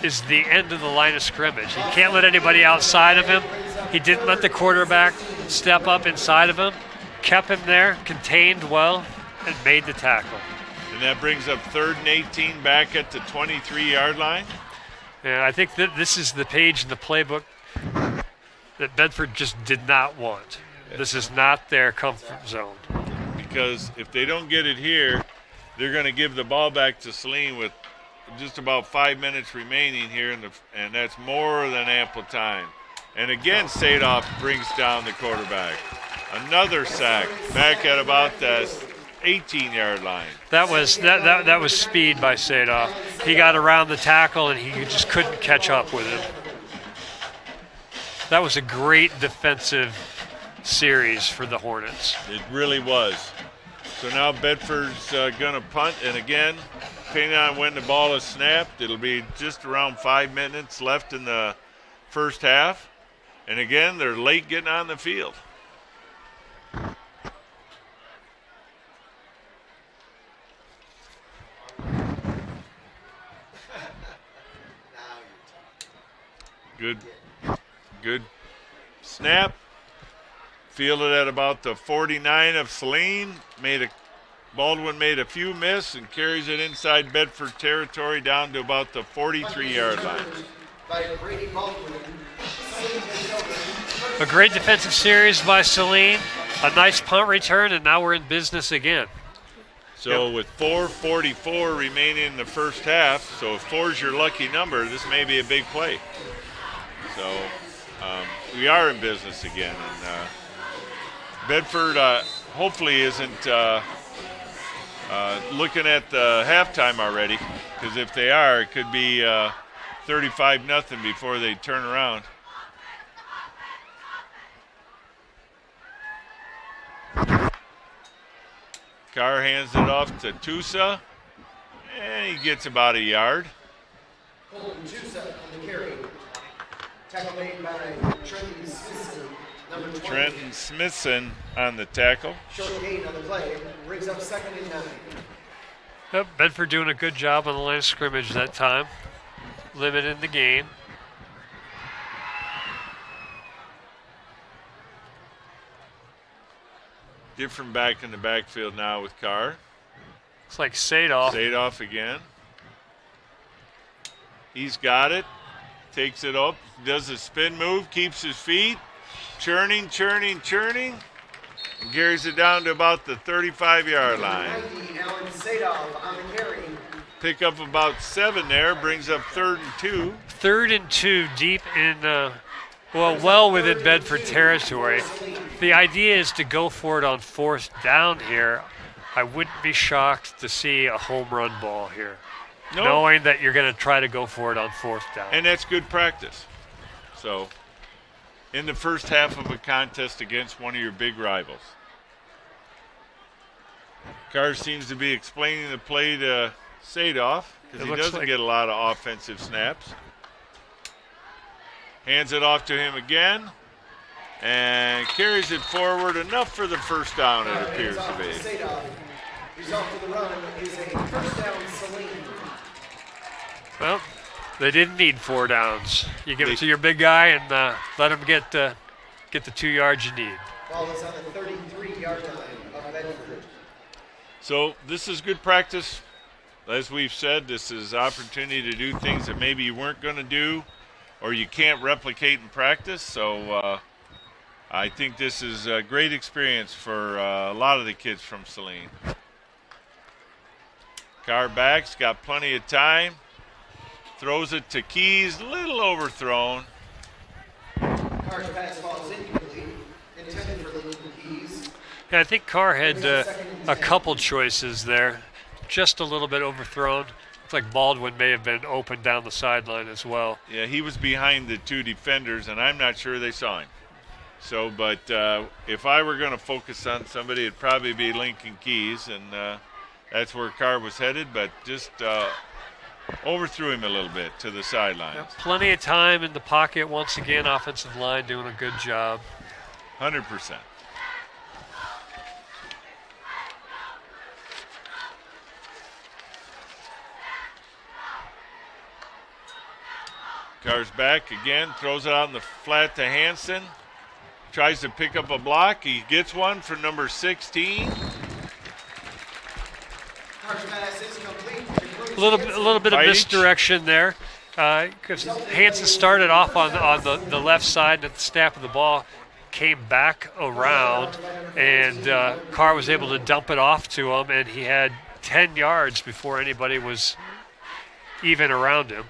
D: the end of the line of scrimmage. He can't let anybody outside of him. He didn't let the quarterback step up inside of him, kept him there, contained well, and made the tackle.
C: And that brings up 3rd and 18 back at the 23-yard line.
D: And I think that this is the page in the playbook that Bedford just did not want. This is not their comfort zone.
C: Because if they don't get it here, they're going to give the ball back to Saline with just about 5 minutes remaining here, and that's more than ample time. And again, Sadoff brings down the quarterback. Another sack back at about the 18-yard line.
D: That was speed by Sadoff. He got around the tackle, and he just couldn't catch up with him. That was a great defensive series for the Hornets.
C: It really was. So now Bedford's going to punt, and again, depending on when the ball is snapped, it'll be just around 5 minutes left in the first half. And again, they're late getting on the field. Good snap. Fielded at about the 49 of Saline. Baldwin made a few miss and carries it inside Bedford territory down to about the 43-yard line.
D: A great defensive series by Saline. A nice punt return, and now we're in business again.
C: So with 4:44 remaining in the first half, so if 4 is your lucky number, this may be a big play. So we are in business again. And Bedford hopefully isn't looking at the halftime already, because if they are, it could be 35-0 before they turn around. Carr hands it off to Tusa, and he gets about a yard.
A: Tusa on the carry. Tackle made by Trenton Smithson, number 20.
C: Trenton Smithson on the tackle.
A: Short gain on the play, brings up 2nd and 9.
D: Yep, Bedford doing a good job on the line of scrimmage that time, limiting the gain.
C: Different back in the backfield now with Carr.
D: Looks like Sadoff.
C: Sadoff again. He's got it. Takes it up. Does a spin move. Keeps his feet. Churning. And carries it down to about the 35-yard line. Pick up about 7 there, brings up 3rd and 2.
D: 3rd and 2 deep in, well within Bedford territory. The idea is to go for it on 4th down here. I wouldn't be shocked to see a home run ball here, knowing that you're going to try to go for it on 4th down.
C: And that's good practice. So, in the first half of a contest against one of your big rivals. Carr seems to be explaining the play to Sadoff because he doesn't get a lot of offensive snaps. Hands it off to him again and carries it forward enough for the first down, it appears to be.
A: Result of the run is a first down, Saline.
D: Well, they didn't need 4 downs. You give it to your big guy and let him get the 2 yards you need.
A: Ball is on the 33-yard line of Bedford.
C: So this is good practice. As we've said, this is opportunity to do things that maybe you weren't going to do or you can't replicate in practice. So I think this is a great experience for a lot of the kids from Saline. Carr backs, got plenty of time. Throws it to Keys, a little overthrown.
A: Carr's pass falls incomplete, intended for the Keys.
D: Yeah, I think Carr had a couple choices there, just a little bit overthrown. Looks like Baldwin may have been open down the sideline as well.
C: Yeah, he was behind the 2 defenders, and I'm not sure they saw him. So, but if I were going to focus on somebody, it'd probably be Lincoln Keys, and that's where Carr was headed, but just overthrew him a little bit to the sidelines.
D: Yep, plenty of time in the pocket once again. Offensive line doing a good job.
C: 100%. Carr's back again, throws it out in the flat to Hansen. Tries to pick up a block. He gets one for number 16.
D: A little bit of misdirection there, because Hansen started off on the left side and at the snap of the ball came back around, and Carr was able to dump it off to him, and he had 10 yards before anybody was even around him.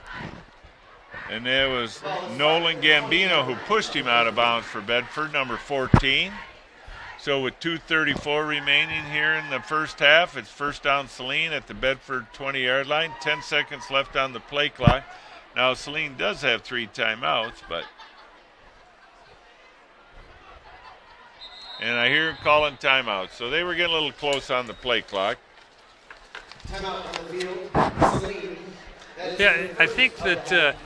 C: And there was Nolan Gambino who pushed him out of bounds for Bedford, number 14. So with 2:34 remaining here in the first half, it's first down Saline at the Bedford 20-yard line. 10 seconds left on the play clock. Now Saline does have 3 timeouts, but and I hear him calling timeouts. So they were getting a little close on the play clock.
A: Timeout on the field, Saline.
D: Yeah, I think that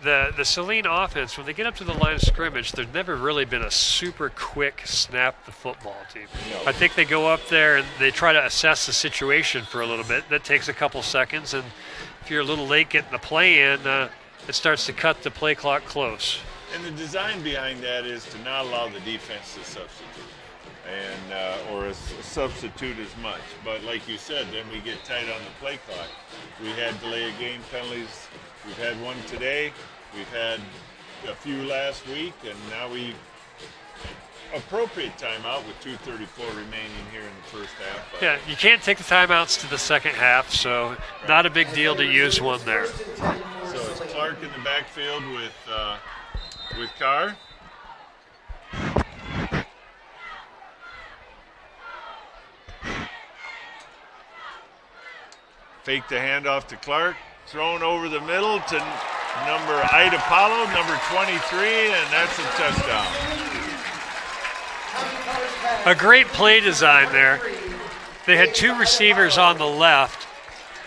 D: the Saline offense, when they get up to the line of scrimmage, there's never really been a super quick snap the football team. I think they go up there and they try to assess the situation for a little bit. That takes a couple seconds, and if you're a little late getting the play in, it starts to cut the play clock close.
C: And the design behind that is to not allow the defense to substitute, and or substitute as much. But like you said, then we get tight on the play clock. We had delay of game penalties. We've had one today. We've had a few last week, and now we appropriate timeout with 2:34 remaining here in the first half. But
D: yeah, you can't take the timeouts to the second half, so not a big deal to use one there.
C: So it's Clark in the backfield with Carr. Fake the handoff to Clark. Thrown over the middle to number Ida Paulo, number 23, and that's a touchdown.
D: A great play design there. They had 2 receivers on the left.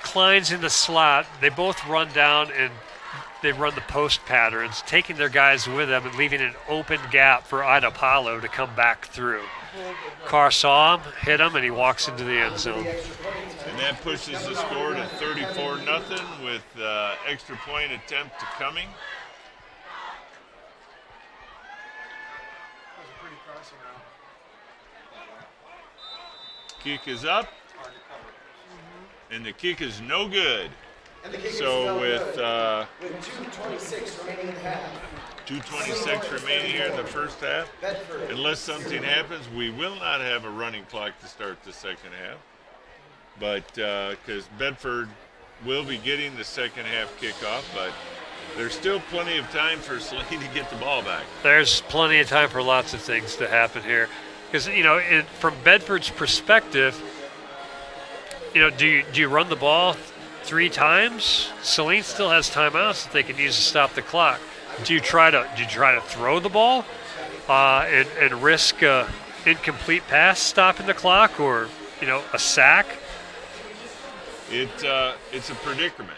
D: Klein's in the slot. They both run down and they run the post patterns, taking their guys with them and leaving an open gap for Ida Paulo to come back through. Carr saw him, hit him, and he walks into the end zone.
C: And that pushes the score to 34-0 with extra point attempt coming. Kick is up, and the kick is no good. So with
A: 2:26 remaining in the half.
C: 2:26 remaining here in the first half, unless something happens, we will not have a running clock to start the second half. but because Bedford will be getting the second half kickoff, but there's still plenty of time for Saline to get the ball back.
D: There's plenty of time for lots of things to happen here. Because, from Bedford's perspective, do you run the ball 3 times? Saline still has timeouts that they can use to stop the clock. Do you try to throw the ball and risk incomplete pass stopping the clock, or a sack?
C: It's a predicament,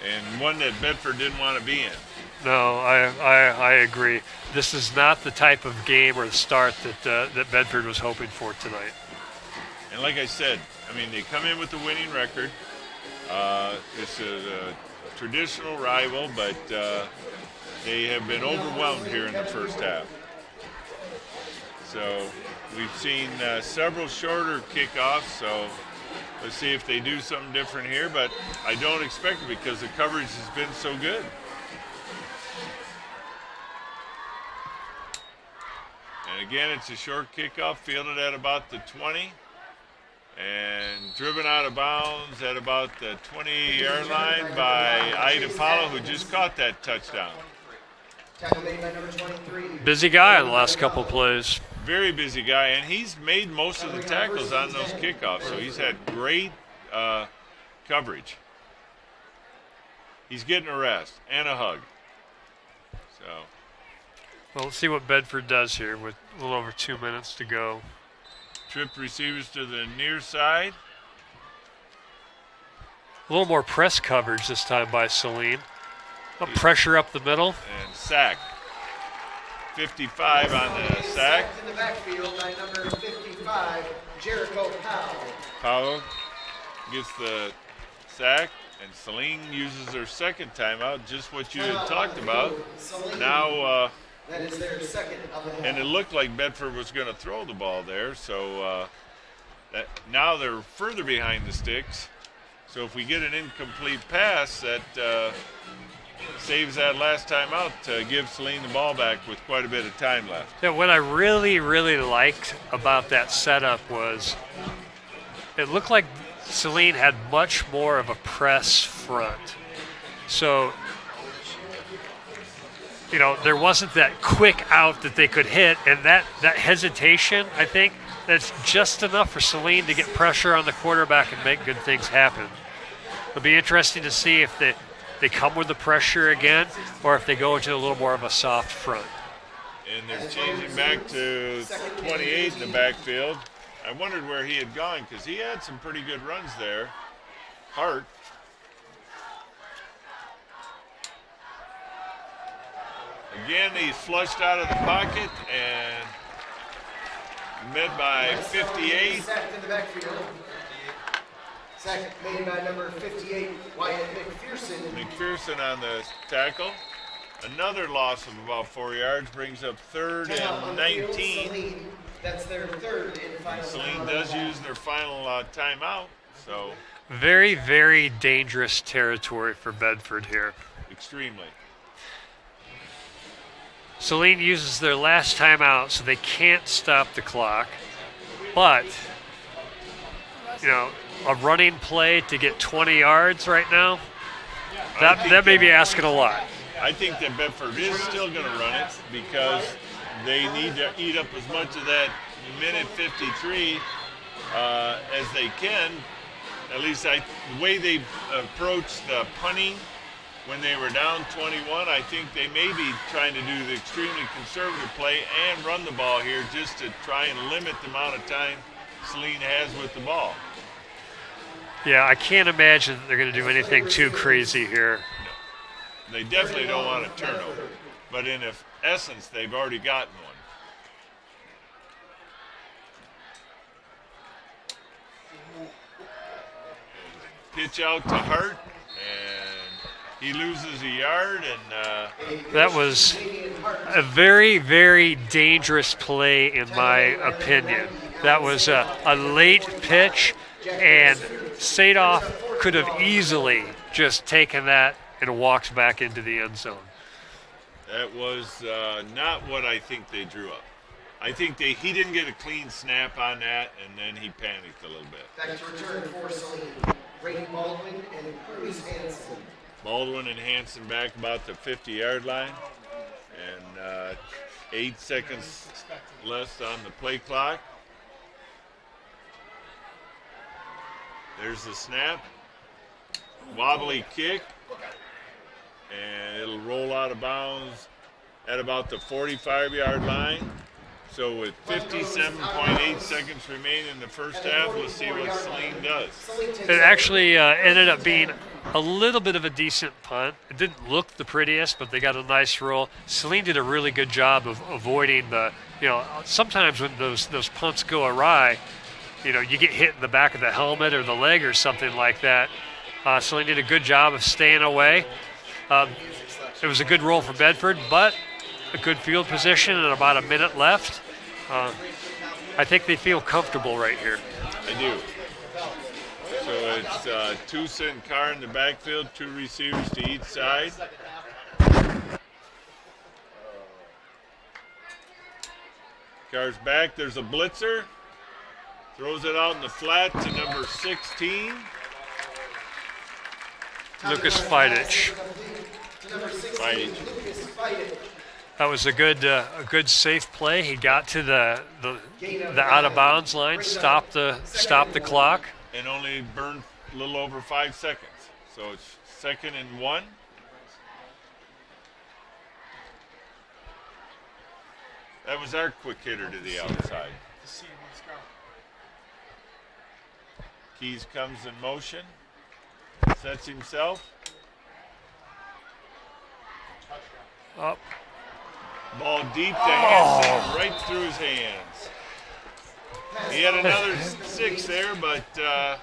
C: and one that Bedford didn't want to be in.
D: No, I agree. This is not the type of game or the start that Bedford was hoping for tonight.
C: And like I said, they come in with a winning record. It's a traditional rival, but they have been overwhelmed here in the first half. So we've seen several shorter kickoffs, so let's see if they do something different here, but I don't expect it because the coverage has been so good. And again, it's a short kickoff, fielded at about the 20, and driven out of bounds at about the 20-yard line by Ida Paulo, who just caught that touchdown.
D: Busy guy on the last couple of plays.
C: Very busy guy, and he's made most of the tackles on those kickoffs, so he's had great coverage. He's getting a rest and a hug. So,
D: well, let's see what Bedford does here with a little over 2 minutes to go.
C: Tripped receivers to the near side.
D: A little more press coverage this time by Saline. Pressure up the middle.
C: And sack. 55 on the sack.
A: In the backfield by number 55, Jericho Powell.
C: Powell gets the sack, and Saline uses their second timeout, just what you had talked about. Now,
A: that is their second of the half.
C: And it looked like Bedford was going to throw the ball there, so now they're further behind the sticks. So if we get an incomplete pass, that saves that last time out to give Saline the ball back with quite a bit of time left.
D: Yeah, what I really, really liked about that setup was it looked like Saline had much more of a press front. So, there wasn't that quick out that they could hit, and that hesitation, I think, that's just enough for Saline to get pressure on the quarterback and make good things happen. It'll be interesting to see if they come with the pressure again, or if they go into a little more of a soft front.
C: And they're changing back to 28 in the backfield. I wondered where he had gone because he had some pretty good runs there. Hart. Again, he's flushed out of the pocket and met by 58.
A: Sacked in the backfield. Sack made by number 58, Wyatt McPherson.
C: McPherson on the tackle. Another loss of about 4 yards brings up third and 19.
A: That's their third and final.
C: Saline does use their final timeout, so
D: very, very dangerous territory for Bedford here.
C: Extremely.
D: Saline uses their last timeout, so they can't stop the clock. But, a running play to get 20 yards right now, that may be asking a lot.
C: I think that Bedford is still going to run it because they need to eat up as much of that minute 53 as they can. At least the way they approached punting when they were down 21, I think they may be trying to do the extremely conservative play and run the ball here just to try and limit the amount of time Saline has with the ball.
D: Yeah, I can't imagine that they're going to do anything too crazy here.
C: No. They definitely don't want a turnover, but in essence, they've already gotten one. Pitch out to Hart, and he loses a yard, and
D: that was a very, very dangerous play in my opinion. That was a late pitch, and Sadoff could have easily just taken that and walked back into the end zone.
C: That was not what I think they drew up. I think he didn't get a clean snap on that, and then he panicked a little bit.
A: Back to return for Saline. Brady Baldwin and Cruz Hansen.
C: Baldwin and Hansen back about the 50-yard line, and 8 seconds less on the play clock. There's the snap. Wobbly kick, and it'll roll out of bounds at about the 45-yard line. So with 57.8 seconds remaining in the first half, we'll see what Saline does.
D: It actually ended up being a little bit of a decent punt. It didn't look the prettiest, but they got a nice roll. Saline did a really good job of avoiding the, sometimes when those punts go awry, you get hit in the back of the helmet or the leg or something like that. Saline did a good job of staying away. It was a good roll for Bedford, but a good field position and about a minute left. I think they feel comfortable right here.
C: I do. So it's Tusa and Carr in the backfield, 2 receivers to each side. Carr's back. There's a blitzer. Throws it out in the flat to number 16.
D: Lucas Fidich. That was a good safe play. He got to the out of bounds line, stopped the clock,
C: and only burned a little over 5 seconds. So it's 2nd and 1. That was our quick hitter to the outside. Keys comes in motion, sets himself.
D: Up.
C: Ball deep to Hansen, right through his hands. He had another 6 there, but
D: the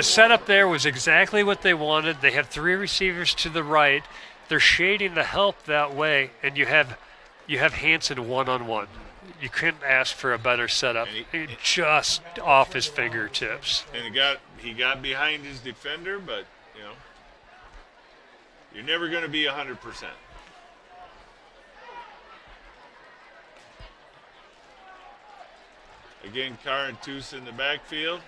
D: setup there was exactly what they wanted. They have 3 receivers to the right. They're shading the help that way, and you have Hansen one-on-one. You couldn't ask for a better setup. Just off his fingertips.
C: And he got behind his defender, but you're never going to be 100%. Again, Carr and Tusa in the backfield.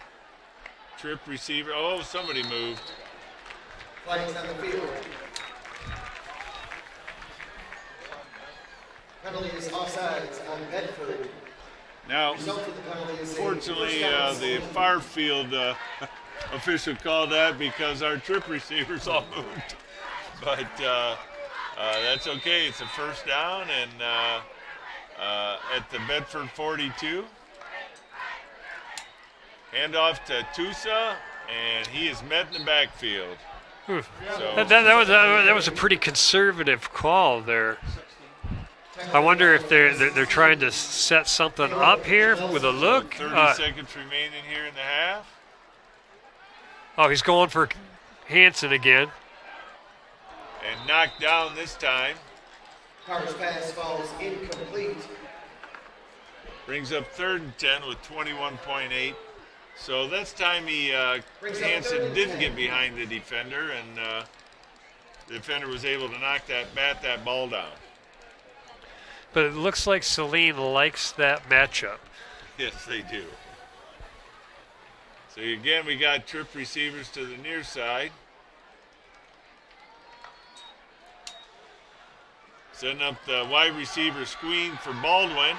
C: Trip receiver. Oh, somebody moved.
A: Flags on the field. Penalty is offsides on Bedford.
C: Now, fortunately, the far field official called that because our trip receivers all moved. But that's okay. It's a first down, and at the Bedford 42. Handoff to Tusa, and he is met in the backfield.
D: So that was a pretty conservative call there. I wonder if they're trying to set something up here with a look.
C: 30 seconds remaining here in the half.
D: Oh, he's going for Hansen again.
C: And knocked down this time.
A: Carter's pass falls incomplete.
C: Brings up 3rd and 10 with 21.8. So this time Hansen didn't get behind the defender, and the defender was able to bat that ball down.
D: But it looks like Saline likes that matchup.
C: Yes, they do. So again, we got trip receivers to the near side. Setting up the wide receiver screen for Baldwin.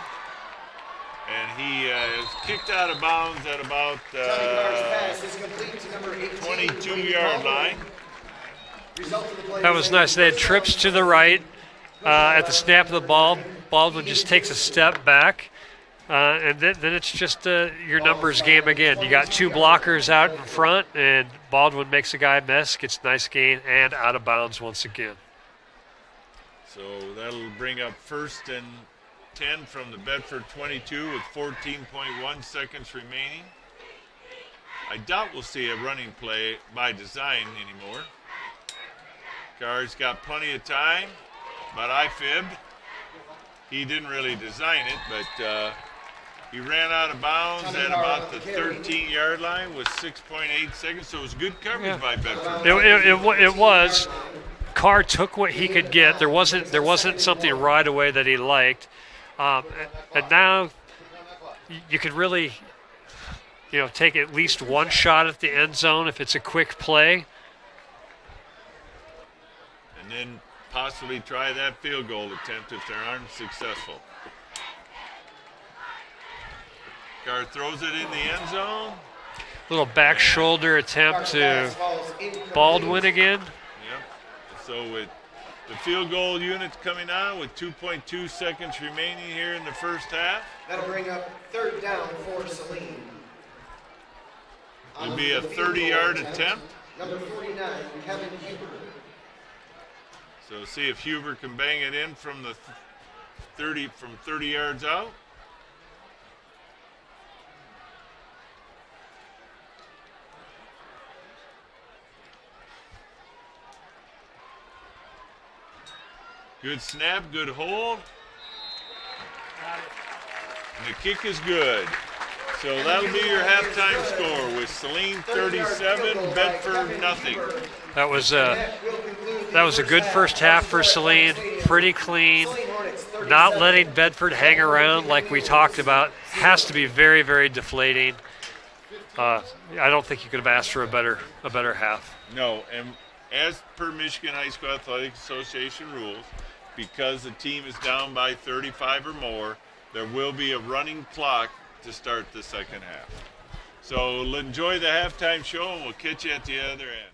C: And he is kicked out of bounds at about 22-yard line.
D: That was nice. They had trips to the right at the snap of the ball. Baldwin just takes a step back, and then it's just your numbers game again. You got 2 blockers out in front, and Baldwin makes a guy miss, gets nice gain, and out of bounds once again.
C: So that'll bring up 1st and 10 from the Bedford 22 with 14.1 seconds remaining. I doubt we'll see a running play by design anymore. Carr's got plenty of time, but I fibbed. He didn't really design it, but he ran out of bounds at about the 13-yard line with 6.8 seconds, so it was good coverage by Bedford.
D: It was. Carr took what he could get. There wasn't something right away that he liked. And now you could really, take at least one shot at the end zone if it's a quick play.
C: And then possibly try that field goal attempt if they aren't successful. Carr throws it in the end zone.
D: Little back shoulder attempt to Baldwin again.
C: Yep. So with the field goal units coming on with 2.2 seconds remaining here in the first half.
A: That'll bring up third down for Saline.
C: It'll be a 30-yard attempt.
A: Number 49, Kevin Huber.
C: So see if Huber can bang it in from the 30 yards out. Good snap, good hold. And the kick is good. So that'll be your halftime score with Saline 37, Bedford nothing.
D: That was a good first half for Saline. Pretty clean. Not letting Bedford hang around like we talked about has to be very, very deflating. I don't think you could have asked for a better half.
C: No, and as per Michigan High School Athletic Association rules, because the team is down by 35 or more, there will be a running clock to start the second half. So enjoy the halftime show, and we'll catch you at the other end.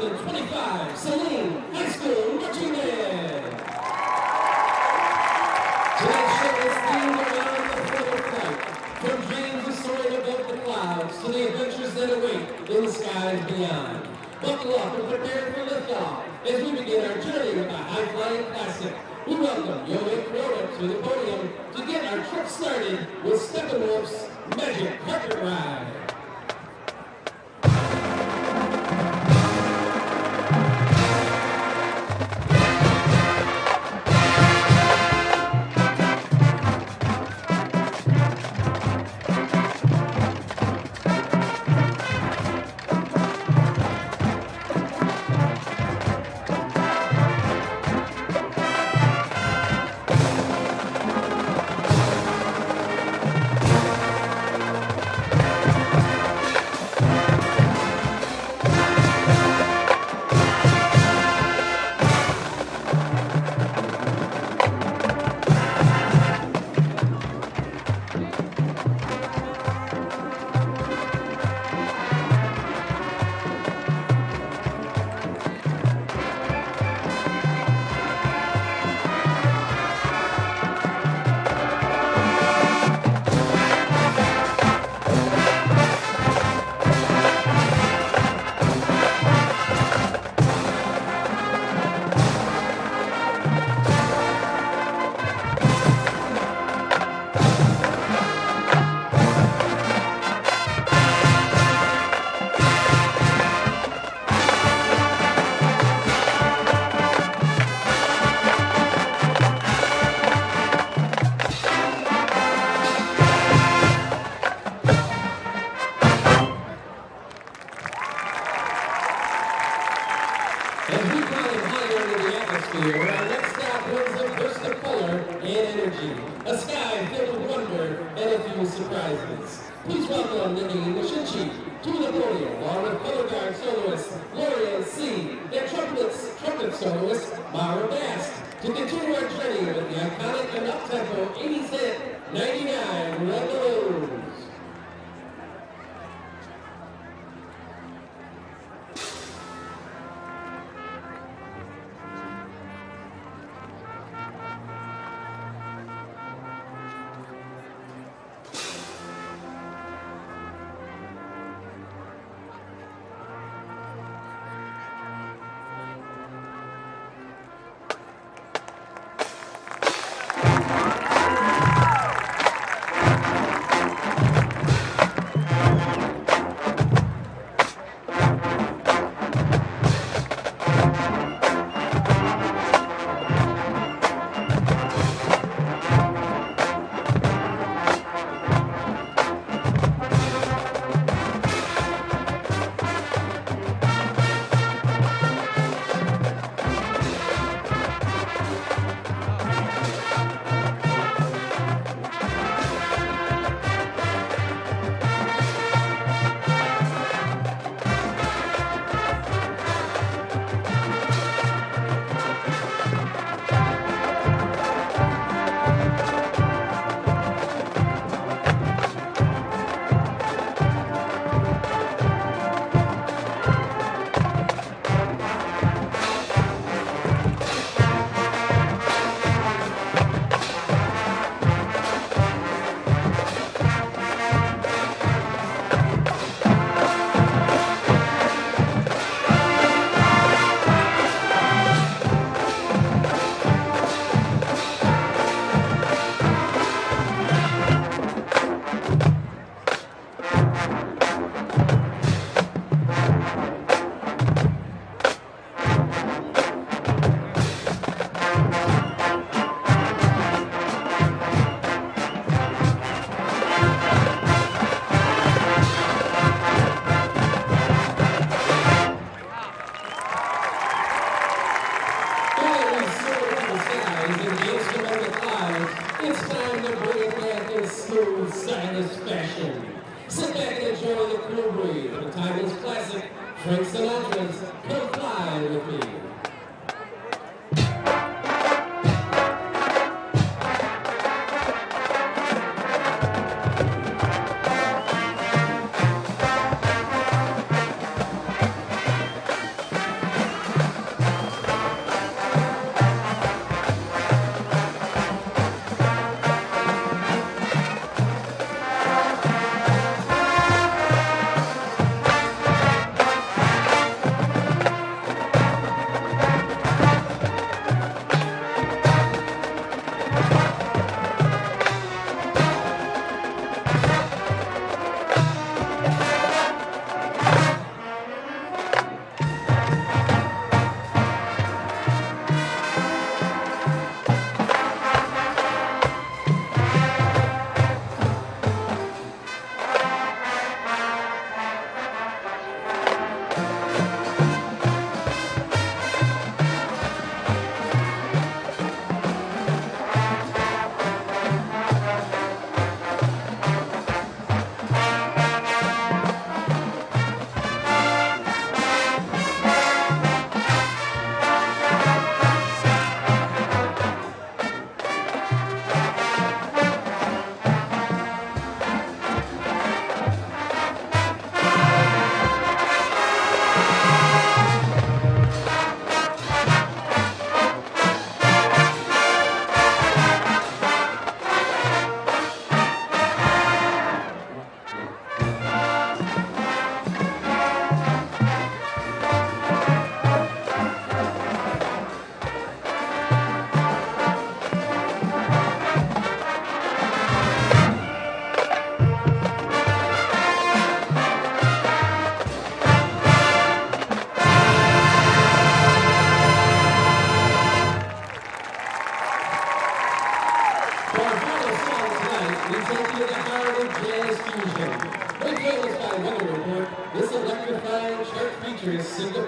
B: 2025 Saline High School Marching Band. Tonight's show is themed around the fourth flight, from dreams of soaring above the clouds to the adventures that await in the skies beyond. Buckle up and prepare for liftoff as we begin our journey with the high-flying classic. We welcome Hornet to the podium to get our trip started with Steppenwolf's Magic Carpet Ride.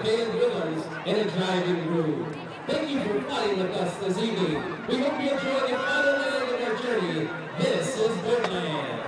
B: syncopated rhythms in a driving groove. Thank you for fighting with us this evening. We hope you enjoy the final leg of our journey. This is Birdland.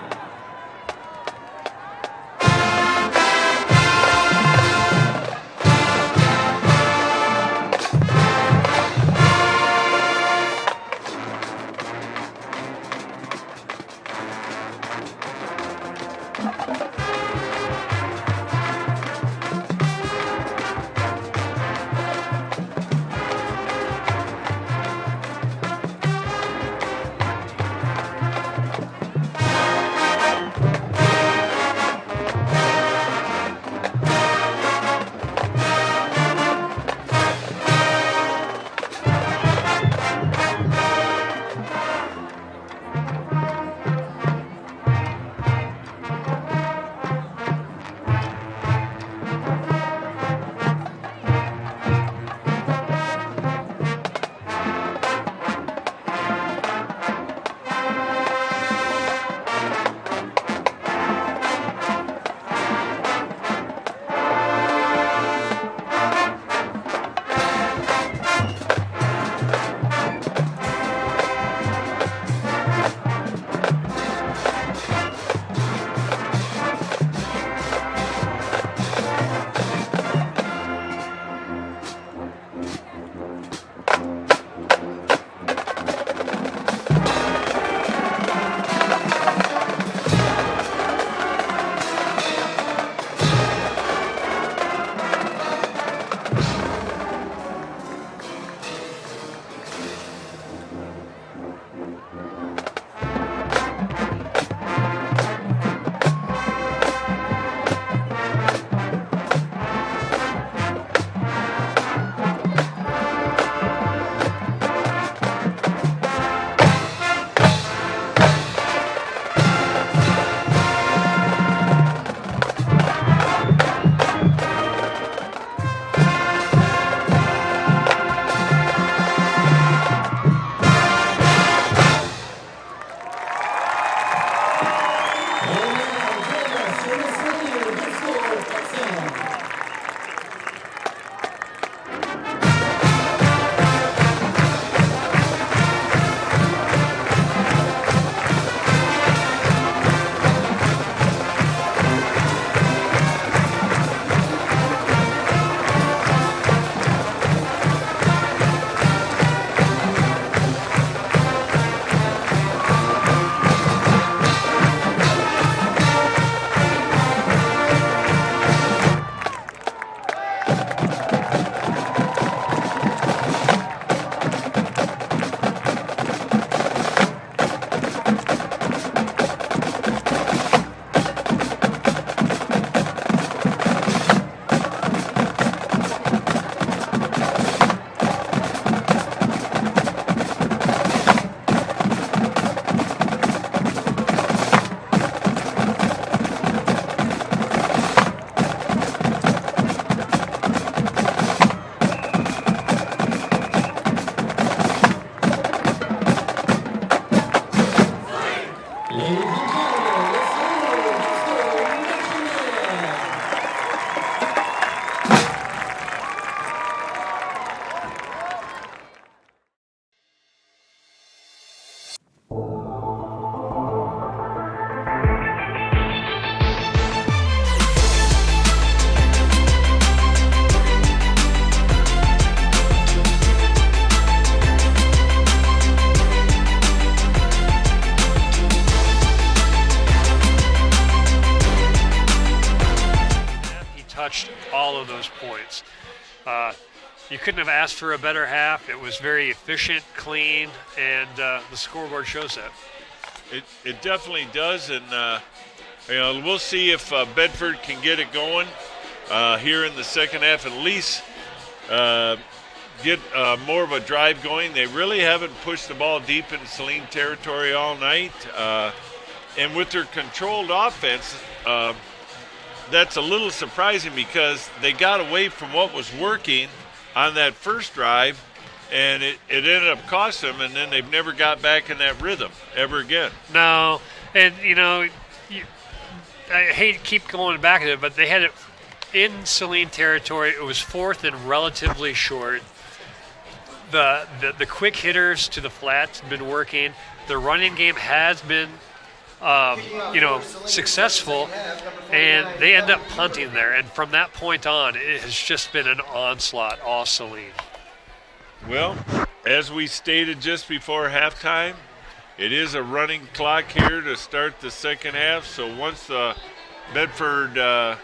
D: all of those points. You couldn't have asked for a better half. It was very efficient, clean, and the scoreboard shows that.
C: It definitely does, and we'll see if Bedford can get it going here in the second half, at least get more of a drive going. They really haven't pushed the ball deep in Saline territory all night, and with their controlled offense, that's a little surprising because they got away from what was working on that first drive, and it ended up costing them, and then they've never got back in that rhythm ever again.
D: No, and I hate to keep going back to it, but they had it in Saline territory. It was 4th and relatively short. The quick hitters to the flats have been working. The running game has been, successful, and they end up punting there. And from that point on, it has just been an onslaught, all Saline.
C: Well, as we stated just before halftime, it is a running clock here to start the second half. So once Bedford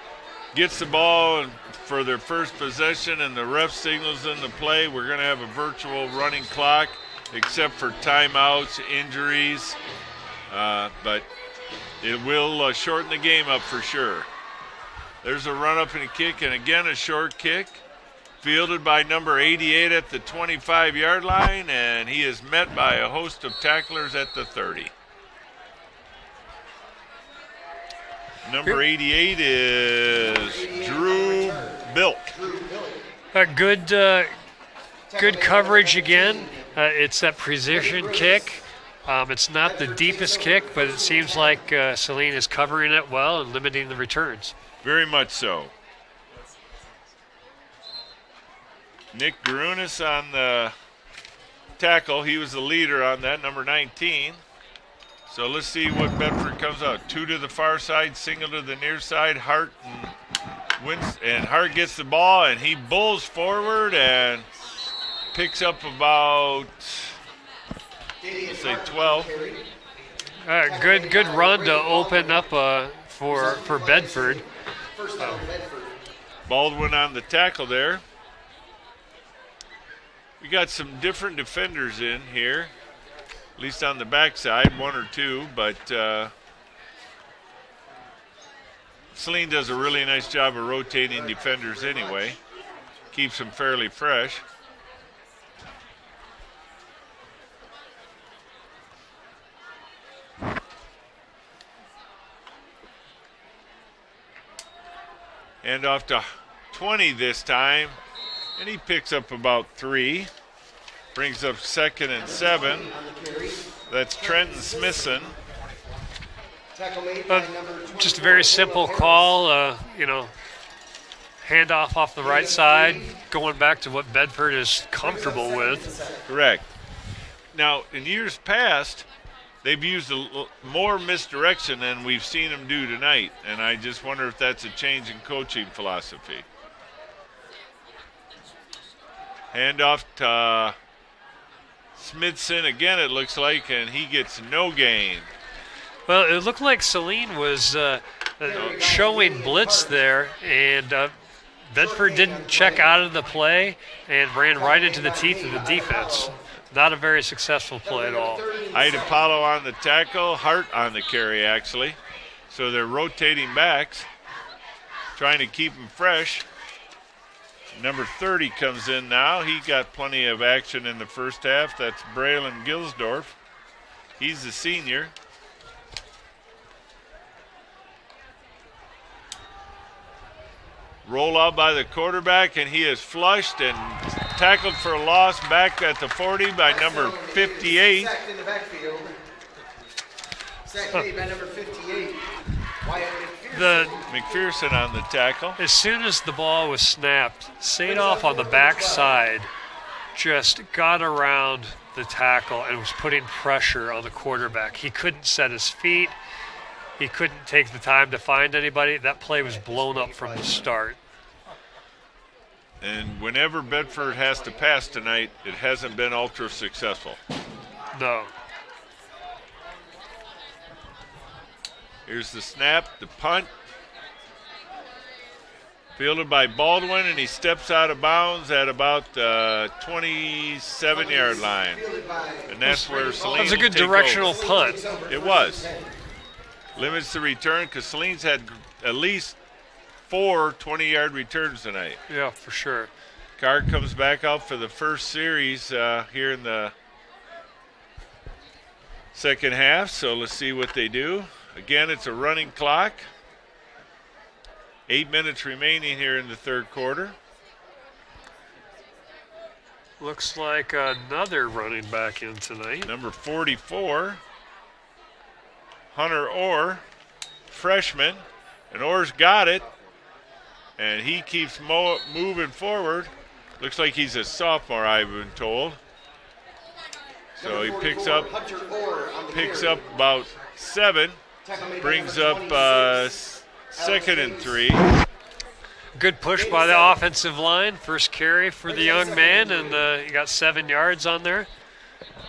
C: gets the ball and for their first possession and the ref signals in the play, we're going to have a virtual running clock, except for timeouts, injuries, but it will shorten the game up for sure. There's a run up and a kick, and again a short kick, fielded by number 88 at the 25-yard line, and he is met by a host of tacklers at the 30. Number 88 is Drew Bilk.
D: Good coverage again. It's that precision kick. It's not the deepest kick, but it seems like Saline is covering it well and limiting the returns.
C: Very much so. Nick Garunas on the tackle. He was the leader on that, number 19. So let's see what Bedford comes out. 2 to the far side, single to the near side. Hart and Hart gets the ball, and he bulls forward and picks up about, let's say, 12.
D: Good run to open up for Bedford.
C: Baldwin on the tackle there. We got some different defenders in here, at least on the backside, 1 or 2, but Saline does a really nice job of rotating defenders anyway. Keeps them fairly fresh. Hand off to 20 this time, and he picks up about 3. Brings up 2nd and 7. That's Trenton Smithson.
D: Just a very simple call, handoff off the right side, going back to what Bedford is comfortable with.
C: Correct. Now, in years past, they've used more misdirection than we've seen them do tonight, and I just wonder if that's a change in coaching philosophy. Handoff to Smithson again, it looks like, and he gets no gain.
D: Well, it looked like Saline was showing blitz there, and Bedford didn't check out of the play and ran right into the teeth of the defense. Not a very successful play at all.
C: Hyde Apollo on the tackle, Hart on the carry, actually. So they're rotating backs, trying to keep them fresh. Number 30 comes in now. He got plenty of action in the first half. That's Braylon Gilsdorf. He's the senior. Roll out by the quarterback, and he is flushed and tackled for a loss back at the 40 by number 58.
A: Sacked in the backfield. Sacked by number 58. Wyatt
C: McPherson on the tackle.
D: As soon as the ball was snapped, Sadoff on the backside just got around the tackle and was putting pressure on the quarterback. He couldn't set his feet. He couldn't take the time to find anybody. That play was blown up from the start.
C: And whenever Bedford has to pass tonight, it hasn't been ultra successful.
D: No.
C: Here's the snap, the punt. Fielded by Baldwin, and he steps out of bounds at about 27-yard line. And that's where Saline
D: That was a good directional punt.
C: It was. Limits the return because Saline's had at least 4 20-yard returns tonight.
D: Yeah, for sure.
C: Carr comes back out for the first series here in the second half, so let's see what they do. Again, it's a running clock. 8 minutes remaining here in the third quarter.
D: Looks like another running back in tonight.
C: Number 44, Hunter Orr, freshman. And Orr's got it. and he keeps moving forward. Looks like he's a sophomore, I've been told. So he picks up about 7, brings up 2nd and 3.
D: Good push by the offensive line. First carry for the young man, and he got 7 yards on there.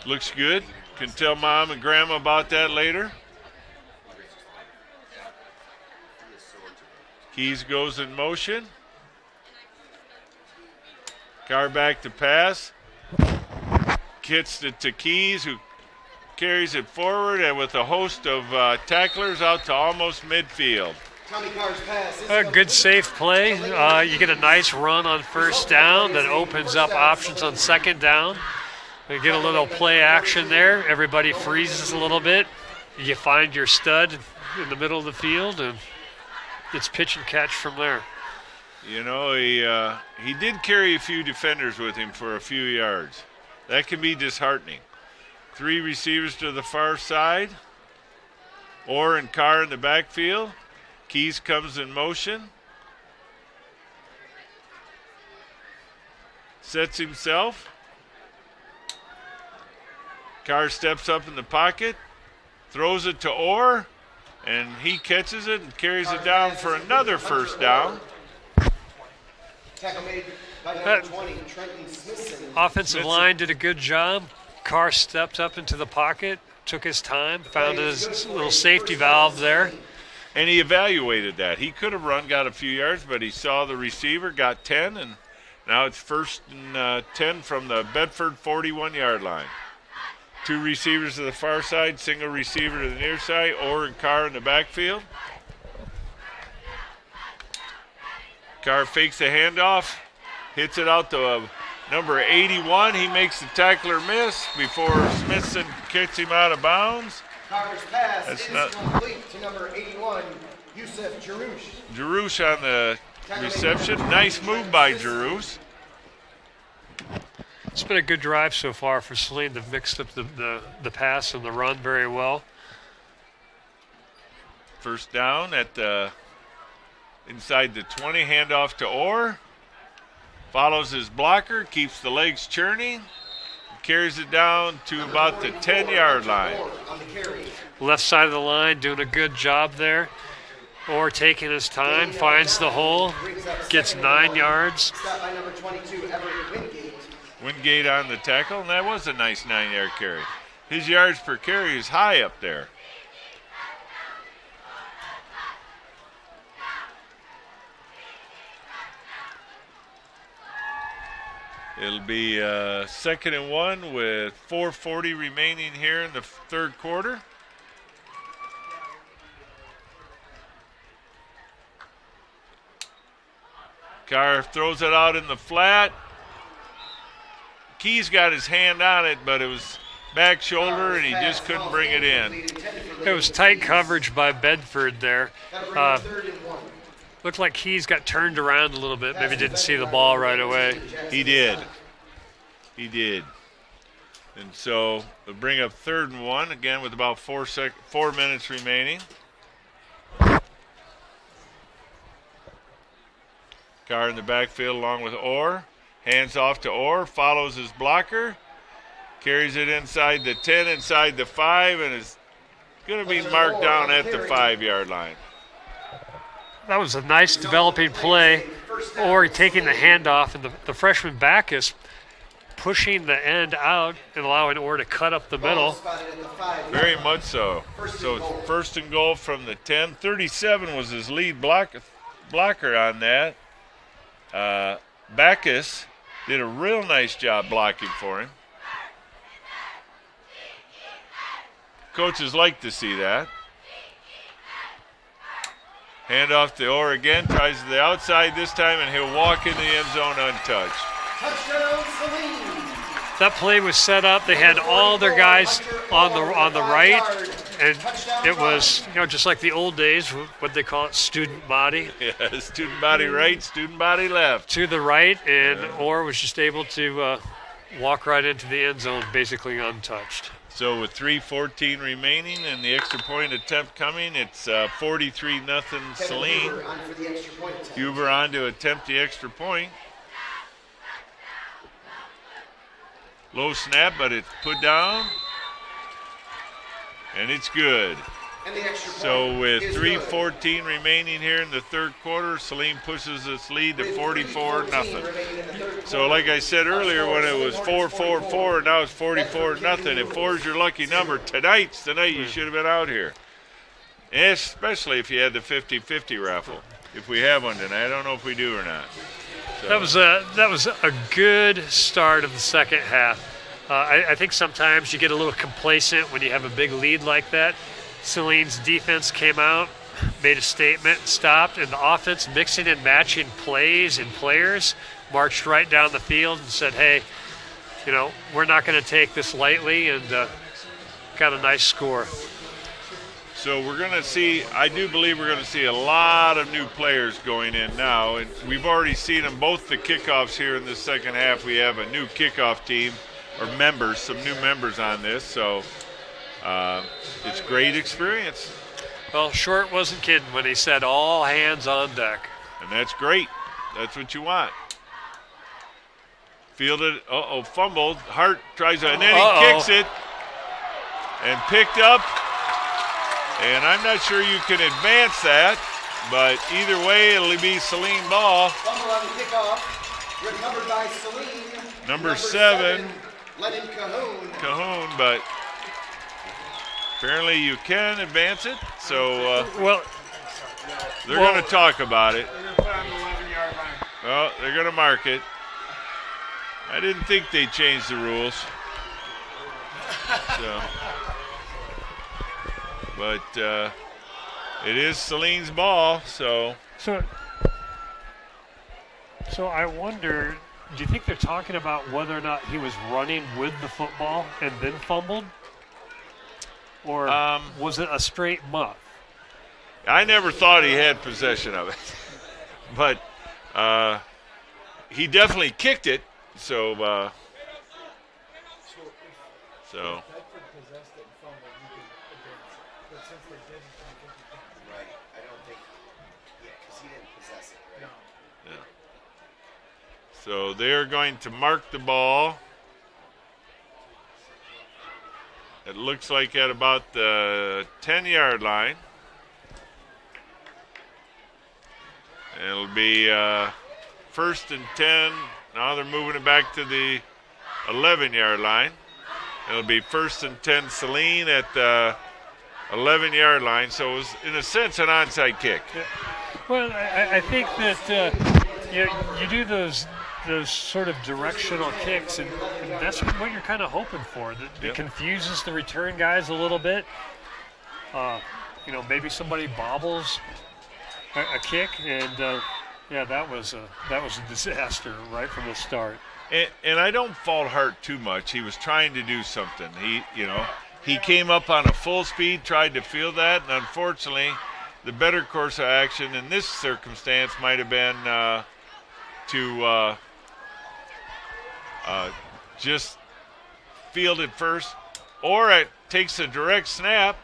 C: Looks good. Can tell Mom and Grandma about that later. Keys goes in motion. Carr back to pass. Gets it to Keys, who carries it forward, and with a host of tacklers out to almost midfield.
D: A good safe play. You get a nice run on first down that opens up options on second down. You get a little play action there. Everybody freezes a little bit. You find your stud in the middle of the field, and it's pitch and catch from there.
C: You know, he did carry a few defenders with him for a few yards. That can be disheartening. 3 receivers to the far side. Orr and Carr in the backfield. Keys comes in motion. Sets himself. Carr steps up in the pocket. Throws it to Orr. And he catches it and carries it down for another first down.
D: Offensive line did a good job. Carr stepped up into the pocket, took his time, found his little safety valve there.
C: And he evaluated that. He could have run, got a few yards, but he saw the receiver, got 10, and now it's 1st and 10 from the Bedford 41-yard line. 2 receivers to the far side, single receiver to the near side, Orr and Carr in the backfield. Carr fakes the handoff, hits it out to number 81. He makes the tackler miss before Smithson kicks him out of bounds.
A: Carter's pass is complete to number 81, Yusuf Jarouche.
C: Jarouche on the reception. Nice move by Jarouche.
D: It's been a good drive so far for Saline. They've mixed up the pass and the run very well.
C: First down at the inside the 20, handoff to Orr. Follows his blocker, keeps the legs churning, carries it down to about the 10-yard line.
D: Left side of the line doing a good job there. Orr taking his time, finds the hole, gets 9 yards.
C: Wingate on the tackle, and that was a nice 9-yard carry. His yards per carry is high up there. It'll be 2nd and 1 with 4:40 remaining here in the 3rd quarter. Carr throws it out in the flat. Keys got his hand on it, but it was back shoulder, and he just couldn't bring it in.
D: It was tight coverage by Bedford there. Looked like Keys got turned around a little bit. Maybe didn't see the ball right away.
C: He did. He did. And so we'll bring up 3rd and 1, again with about 4 minutes remaining. Carr in the backfield along with Orr. Hands off to Orr, follows his blocker. Carries it inside the 10, inside the 5, and is going to be marked down at the 5-yard line.
D: That was a nice developing play. Orr taking the handoff, and the freshman Backus pushing the end out and allowing Orr to cut up the middle.
C: Very much so. So it's 1st and goal from the 10. 37 was his lead blocker on that. Backus did a real nice job blocking for him. Coaches like to see that. Hand off to Orr again, tries to the outside this time, and he'll walk in the end zone untouched.
A: Touchdown, Saline.
D: That play was set up. They had all their guys on the right, and it was, just like the old days, what they call it, student body.
C: Yeah, student body right, student body left.
D: To the right, and Orr was just able to walk right into the end zone, basically untouched.
C: So with 3:14 remaining and the extra point attempt coming, it's 43-0 Saline. Huber on to attempt the extra point. Low snap, but it's put down. And it's good. So with 3:14 remaining here in the third quarter, Saline pushes its lead to 44-0. So like I said earlier, when it was 4-4-4, now it's 44-0. If 4 is your lucky number, tonight you should have been out here. Especially if you had the 50-50 raffle. If we have one tonight, I don't know if we do or not. So.
D: That was a good start of the second half. I think sometimes you get a little complacent when you have a big lead like that. Saline's defense came out, made a statement, stopped, and the offense mixing and matching plays and players marched right down the field and said, hey, we're not going to take this lightly, and got a nice score.
C: So we're going to see, I do believe we're going to see a lot of new players going in now, and we've already seen them both the kickoffs here in the second half. We have a new kickoff team, or members, some new members on this, so it's great experience.
D: Well, Short wasn't kidding when he said all hands on deck.
C: And that's great. That's what you want. Fielded, fumbled. Hart tries to, and then he kicks it and picked up. And I'm not sure you can advance that, but either way, it'll be Saline ball.
E: Fumble on the kickoff, recovered by Saline.
C: Number 7.
E: Lennon
C: Cahoon, but apparently you can advance it, so they're going to talk about it. Well, they're going to mark it. I didn't think they changed the rules. So, but it is Saline's ball, so.
D: So I wonder, do you think they're talking about whether or not he was running with the football and then fumbled? Or was it a straight muff?
C: I never thought he had possession of it. But he definitely kicked it, so.
F: Bedford possessed it and fumbled, you can advance it. But since they didn't, I think you can't.
E: Right, I don't think, because he didn't possess it, right?
F: No.
C: Yeah. So they're going to mark the ball. It looks like at about the 10-yard line. It'll be 1st and 10. Now they're moving it back to the 11-yard line. It'll be 1st and 10 Saline at the 11-yard line. So it was, in a sense, an onside kick.
D: Yeah. Well, I think that you do those sort of directional kicks, and that's what you're kind of hoping for. It confuses the return guys a little bit. Maybe somebody bobbles a kick, and that was a disaster right from the start.
C: And I don't fault Hart too much. He was trying to do something. He came up on a full speed, tried to field that, and unfortunately, the better course of action in this circumstance might have been to just field it first, or it takes a direct snap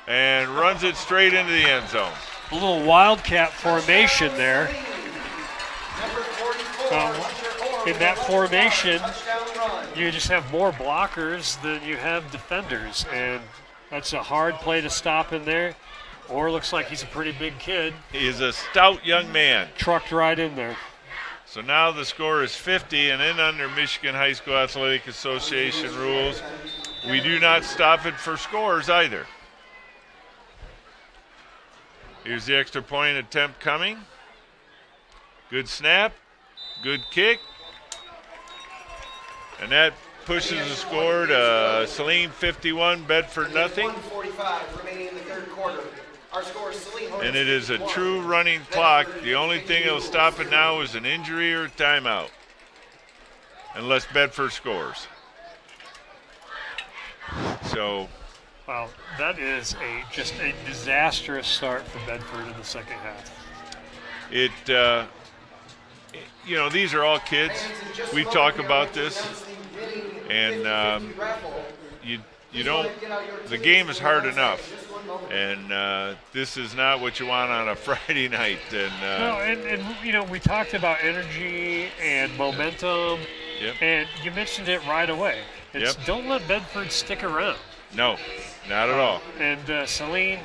C: and runs it straight into the end zone.
D: A little wildcat formation there.
E: Number 44,
D: in that formation, you just have more blockers than you have defenders, and that's a hard play to stop in there. Or looks like he's a pretty big kid.
C: He is a stout young man.
D: Trucked right in there.
C: So now the score is 50, and in under Michigan High School Athletic Association rules, we do not stop it for scores either. Here's the extra point attempt coming. Good snap, good kick. And that pushes the score to Saline 51, Bedford nothing.
E: 1:45 remaining in the third quarter. Our score is Saline Hornets.
C: And it is a true running clock. The only thing that'll stop it now is an injury or a timeout, unless Bedford scores. So,
D: wow, that is just a disastrous start for Bedford in the second half.
C: These are all kids. We talk about this, and you don't. The game is hard enough, and this is not what you want on a Friday night. And
D: no, and we talked about energy and momentum, and you mentioned it right away. It's don't let Bedford stick around.
C: No, not at all.
D: And Saline,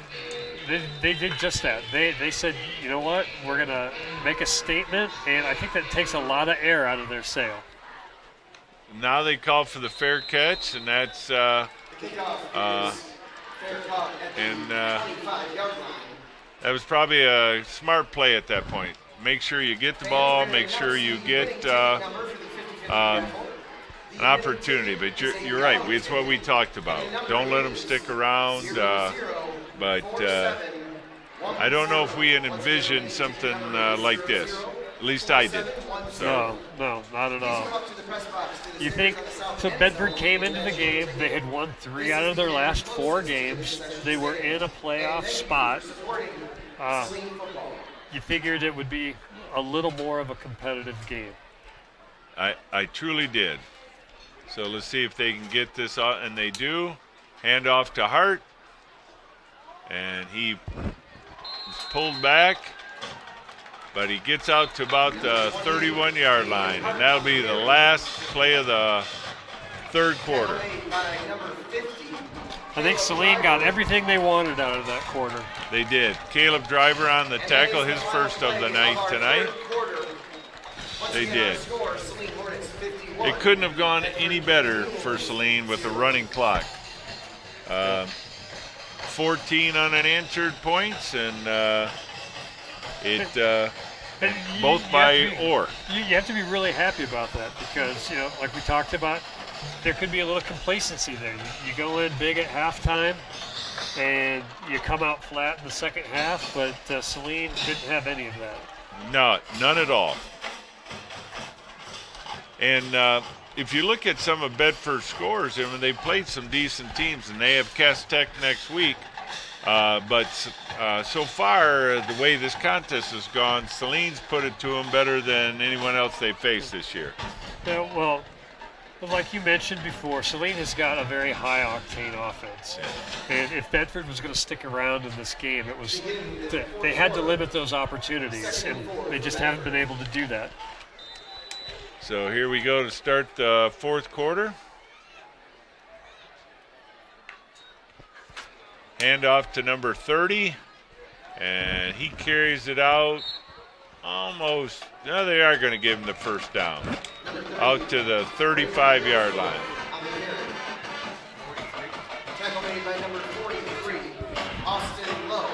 D: they did just that. They said, you know what, we're going to make a statement, and I think that takes a lot of air out of their sail.
C: Now they call for the fair catch, and that's that was probably a smart play at that point. Make sure you get the ball, make sure you get an opportunity. But you're right. It's what we talked about. Don't let them stick around. But I don't know if we envisioned something like this. At least I did. So.
D: No, not at all. You think, so Bedford came into the game, they had won 3 out of their last 4 games. They were in a playoff spot. You figured it would be a little more of a competitive game.
C: I truly did. So let's see if they can get this out, and they do. Hand off to Hart, and he is pulled back. But he gets out to about the 31-yard line, and that'll be the last play of the third quarter.
D: I think Saline got everything they wanted out of that quarter.
C: They did. Caleb Driver on the tackle, his first of the night tonight. They did. It couldn't have gone any better for Saline with the running clock. 14 unanswered points, and both by Orr.
D: You have to be really happy about that because, like we talked about, there could be a little complacency there. You go in big at halftime and you come out flat in the second half, but Saline didn't have any of that.
C: No, none at all. And if you look at some of Bedford's scores, they played some decent teams, and they have Cass Tech next week. But so far, the way this contest has gone, Saline's put it to them better than anyone else they faced this year.
D: Yeah, well, like you mentioned before, Saline has got a very high-octane offense. Yeah. And if Bedford was going to stick around in this game, they had to limit those opportunities, and they just haven't been able to do that.
C: So here we go to start the fourth quarter. Hand off to number 30, and he carries it out almost. No, they are going to give him the first down. Out to the 35-yard line.
E: Tackle made by number 43, Austin Lowe.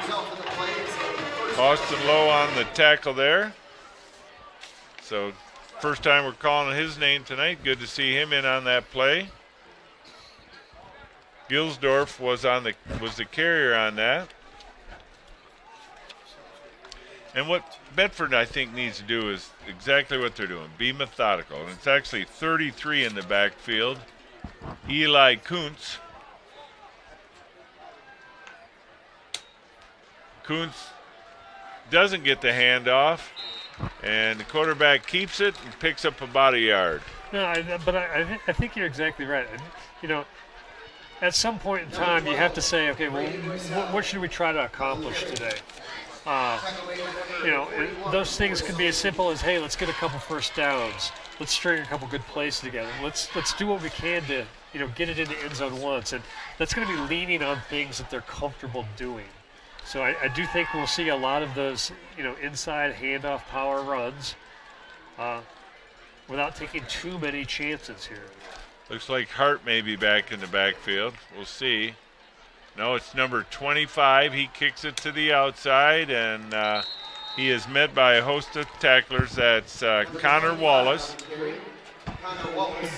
E: Result of the play is a first.
C: Austin Lowe on the tackle there. So first time we're calling his name tonight. Good to see him in on that play. Gilsdorf was the carrier on that. And what Bedford, I think, needs to do is exactly what they're doing. Be methodical. And it's actually 33 in the backfield. Eli Kuntz. Kuntz doesn't get the handoff, and the quarterback keeps it and picks up about a yard.
D: No, but I think you're exactly right. At some point in time, you have to say, okay, well, what should we try to accomplish today? Those things can be as simple as, hey, let's get a couple first downs. Let's string a couple good plays together. Let's do what we can to, get it into end zone once. And that's going to be leaning on things that they're comfortable doing. So I do think we'll see a lot of those, inside handoff power runs without taking too many chances here.
C: Looks like Hart may be back in the backfield. We'll see. No, it's number 25. He kicks it to the outside, and he is met by a host of tacklers. That's Connor Wallace.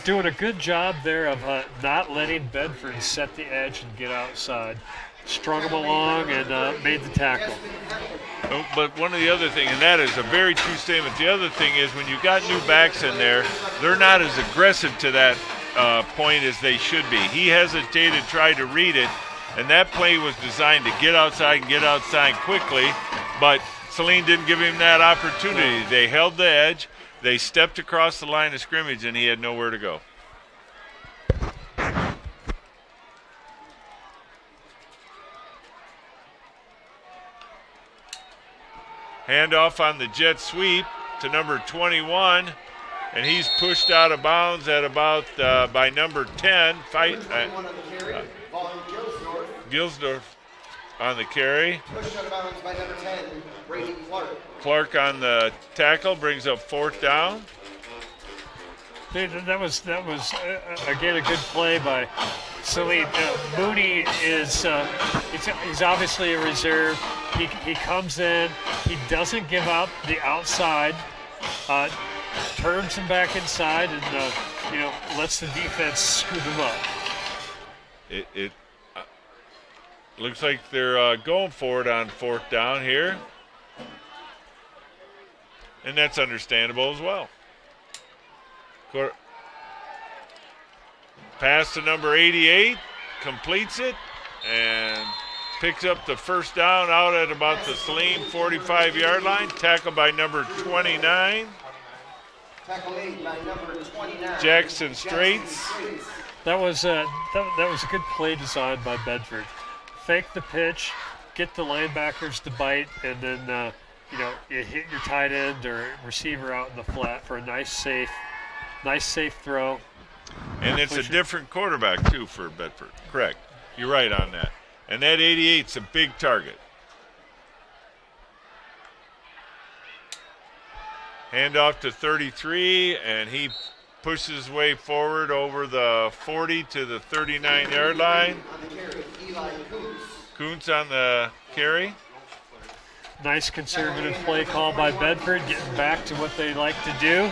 D: Doing a good job there of not letting Bedford set the edge and get outside. Strung him along and made the tackle.
C: But one of the other things, and that is a very true statement, the other thing is when you've got new backs in there, they're not as aggressive to that point as they should be. He hesitated, tried to read it, and that play was designed to get outside and get outside quickly, but Saline didn't give him that opportunity. They held the edge, they stepped across the line of scrimmage, and he had nowhere to go. Handoff on the jet sweep to number 21, and he's pushed out of bounds at about by number 10. Gilsdorf on the carry.
E: Pushed out of bounds by number 10, Brady Clark.
C: Clark on the tackle brings up 4th down.
D: That was again a good play by Saline. Mooney is he's obviously a reserve. He comes in. He doesn't give up the outside. Turns him back inside and lets the defense scoop him up.
C: It looks like they're going for it on 4th down here, and that's understandable as well. Pass to number 88, completes it, and picks up the 1st down out at about the Saline 45-yard line. Tackled by number 29.
E: Tackle made by number 29.
C: Jackson Straits.
D: That was a good play design by Bedford. Fake the pitch, get the linebackers to bite, and then you hit your tight end or receiver out in the flat for a nice safe throw.
C: And it's a different quarterback too for Bedford. Correct. You're right on that. And that 88's a big target. Handoff to 33, and he pushes his way forward over the 40 to the 39-yard line. Kuntz on the carry.
D: Nice conservative play call by Bedford, getting back to what they like to do.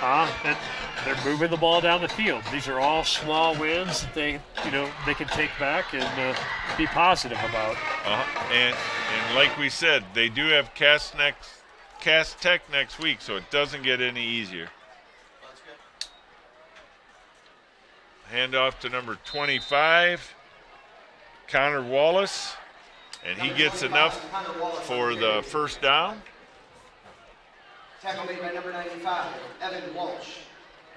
D: And they're moving the ball down the field. These are all small wins that they can take back and be positive about.
C: And like we said, they do have Cass Tech next week, so it doesn't get any easier. Handoff to number 25, Connor Wallace, and he gets enough for the 1st down.
E: Tackle made by number 95, Evan Walsh.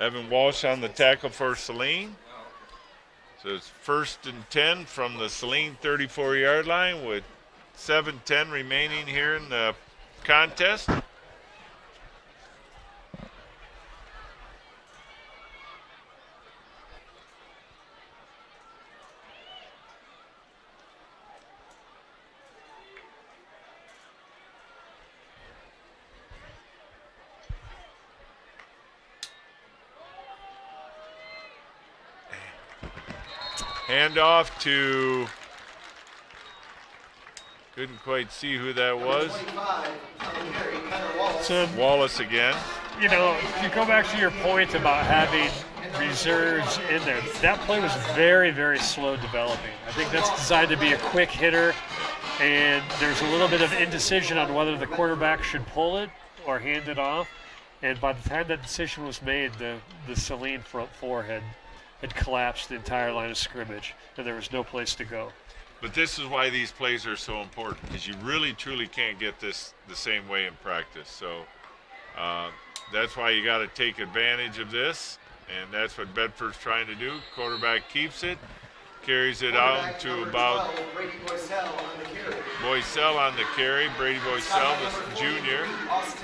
C: Evan Walsh on the tackle for Saline. So it's 1st and 10 from the Saline 34-yard line with 7:10 remaining here in the contest. Handoff to, couldn't quite see who that was. Wallace again.
D: If you go back to your point about having reserves in there, that play was very, very slow developing. I think that's designed to be a quick hitter, and there's a little bit of indecision on whether the quarterback should pull it or hand it off. And by the time that decision was made, the Saline front four had collapsed the entire line of scrimmage, and there was no place to go.
C: But this is why these plays are so important, because you really, truly can't get this the same way in practice. So that's why you got to take advantage of this, and that's what Bedford's trying to do. Quarterback keeps it, carries it out to about Boycell on the carry. Brady Boycell, the junior,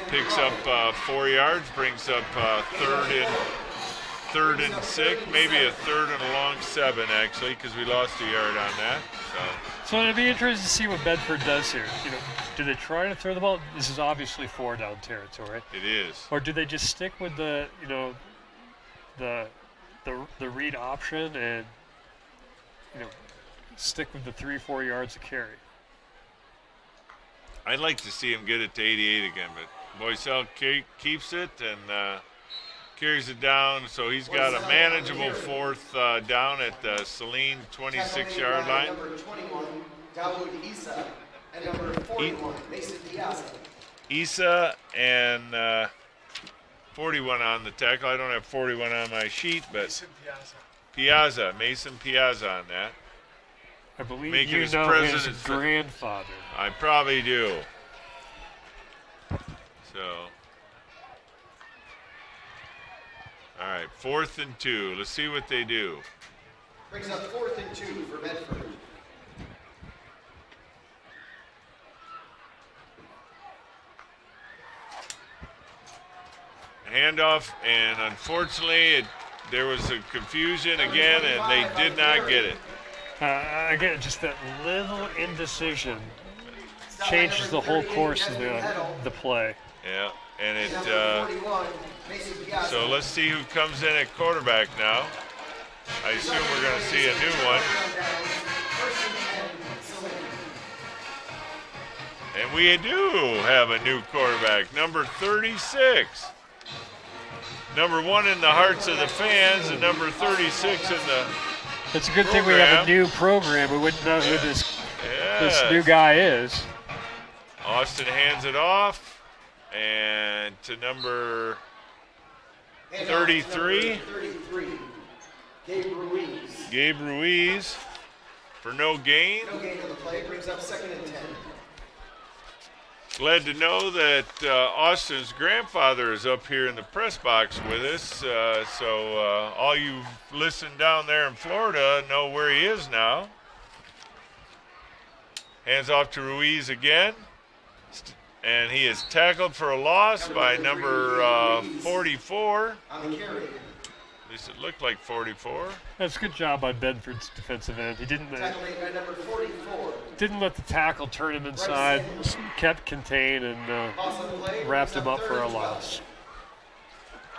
C: picks up 4 yards, brings up third and 6, maybe a 3rd and a long 7 actually, because we lost a yard on that.
D: So it'll be interesting to see what Bedford does here. Do they try to throw the ball? This is obviously 4-down territory.
C: It is.
D: Or do they just stick with the read option and stick with the 3-4 yards of carry?
C: I'd like to see him get it to 88 again, but Boycell keeps it and carries it down, so he's got a manageable 4th down at the Saline 26-yard line.
E: Number 21, Dawood Issa, and number 41, Mason Piazza.
C: Issa and 41 on the tackle. I don't have 41 on my sheet, but Mason Piazza on that.
D: I believe
C: making
D: his grandfather.
C: I probably do. So. All right, 4th and 2. Let's see what they do.
E: Brings up 4th and 2 for Bedford.
C: handoff, and unfortunately there was a confusion again, and they did not get it.
D: Again, just that little indecision changes the whole course of the play.
C: Yeah, and it. So let's see who comes in at quarterback now. I assume we're going to see a new one. And we do have a new quarterback, number 36. Number 1 in the hearts of the fans, and number 36 in the
D: It's a good thing we have a new program. We wouldn't know who this new guy is.
C: Austin hands it off, and to number 33, Gabe Ruiz for no gain.
E: No gain on the play, brings up 2nd and 10.
C: Glad to know that Austin's grandfather is up here in the press box with us. So all you listen down there in Florida know where he is now. Hands off to Ruiz again. And he is tackled for a loss by number 44.
E: On the carry.
C: At least it looked like 44.
D: That's a good job by Bedford's defensive end. He didn't
E: Tackle made by number 44.
D: didn't let the tackle turn him inside, kept contained, and wrapped him up for a loss.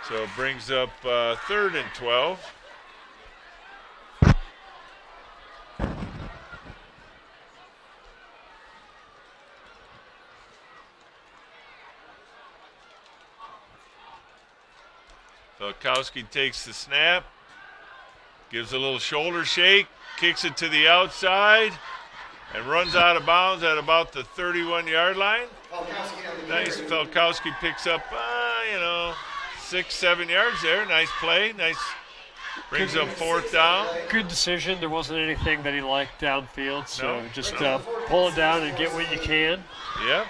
C: So it brings up 3rd and 12. Felkowski takes the snap, gives a little shoulder shake, kicks it to the outside, and runs out of bounds at about the 31-yard line. Nice. Felkowski picks up, 6-7 yards there. Nice play. Nice. Brings up 4th down.
D: Good decision. There wasn't anything that he liked downfield, so just pull it down and get what you can.
C: Yep.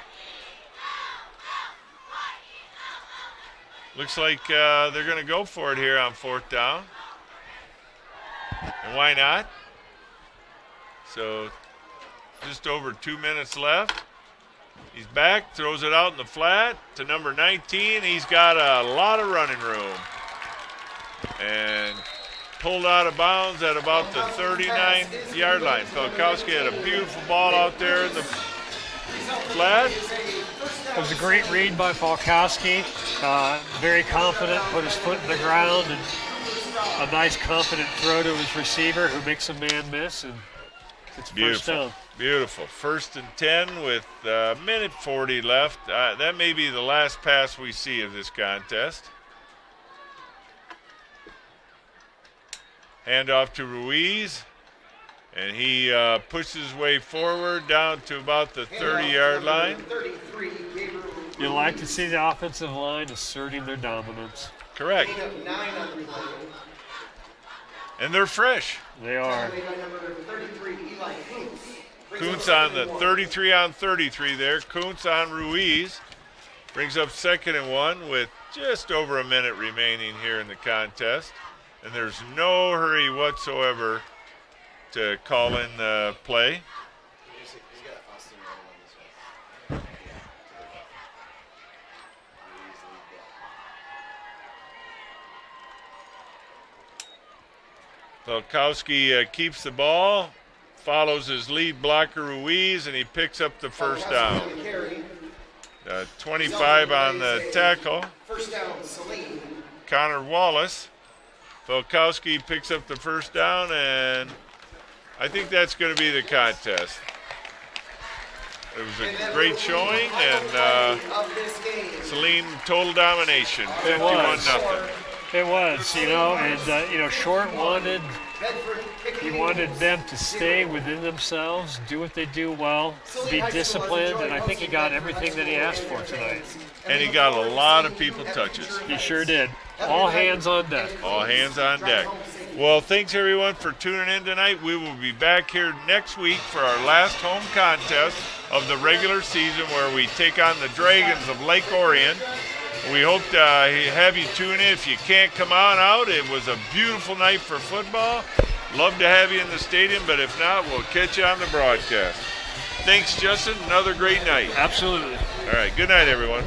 C: Looks like they're going to go for it here on 4th down. And why not? So just over 2 minutes left. He's back, throws it out in the flat to number 19. He's got a lot of running room. And pulled out of bounds at about the 39-yard line. Felkowski had a beautiful ball out there in the flat.
D: It was a great read by Falkowski. Very confident, put his foot in the ground, and a nice confident throw to his receiver who makes a man miss, and it's first down.
C: Beautiful. 1st and 10 with a minute 40 left. That may be the last pass we see of this contest. Hand off to Ruiz, and he pushes his way forward down to about the 30-yard line.
D: You like to see the offensive line asserting their dominance.
C: Correct. And they're fresh.
D: They are.
C: Kuntz on the 33 on 33 there. Kuntz on Ruiz. Brings up 2nd and 1 with just over a minute remaining here in the contest. And there's no hurry whatsoever to call in the play. Felkowski keeps the ball, follows his lead blocker Ruiz, and he picks up the 1st down. 25 on the tackle.
E: First down, Saline.
C: Connor Wallace. Felkowski picks up the 1st down, and I think that's going to be the contest. It was a great showing, and Saline total domination, 51-0.
D: It was, and Short wanted them to stay within themselves, do what they do well, be disciplined, and I think he got everything that he asked for tonight.
C: And he got a lot of people touches.
D: He sure did. All hands on deck.
C: All hands on deck. Well, thanks everyone for tuning in tonight. We will be back here next week for our last home contest of the regular season, where we take on the Dragons of Lake Orion. We hope to have you tune in. If you can't come on out, it was a beautiful night for football. Love to have you in the stadium, but if not, we'll catch you on the broadcast. Thanks, Justin. Another great night.
D: Absolutely.
C: All right. Good night, everyone.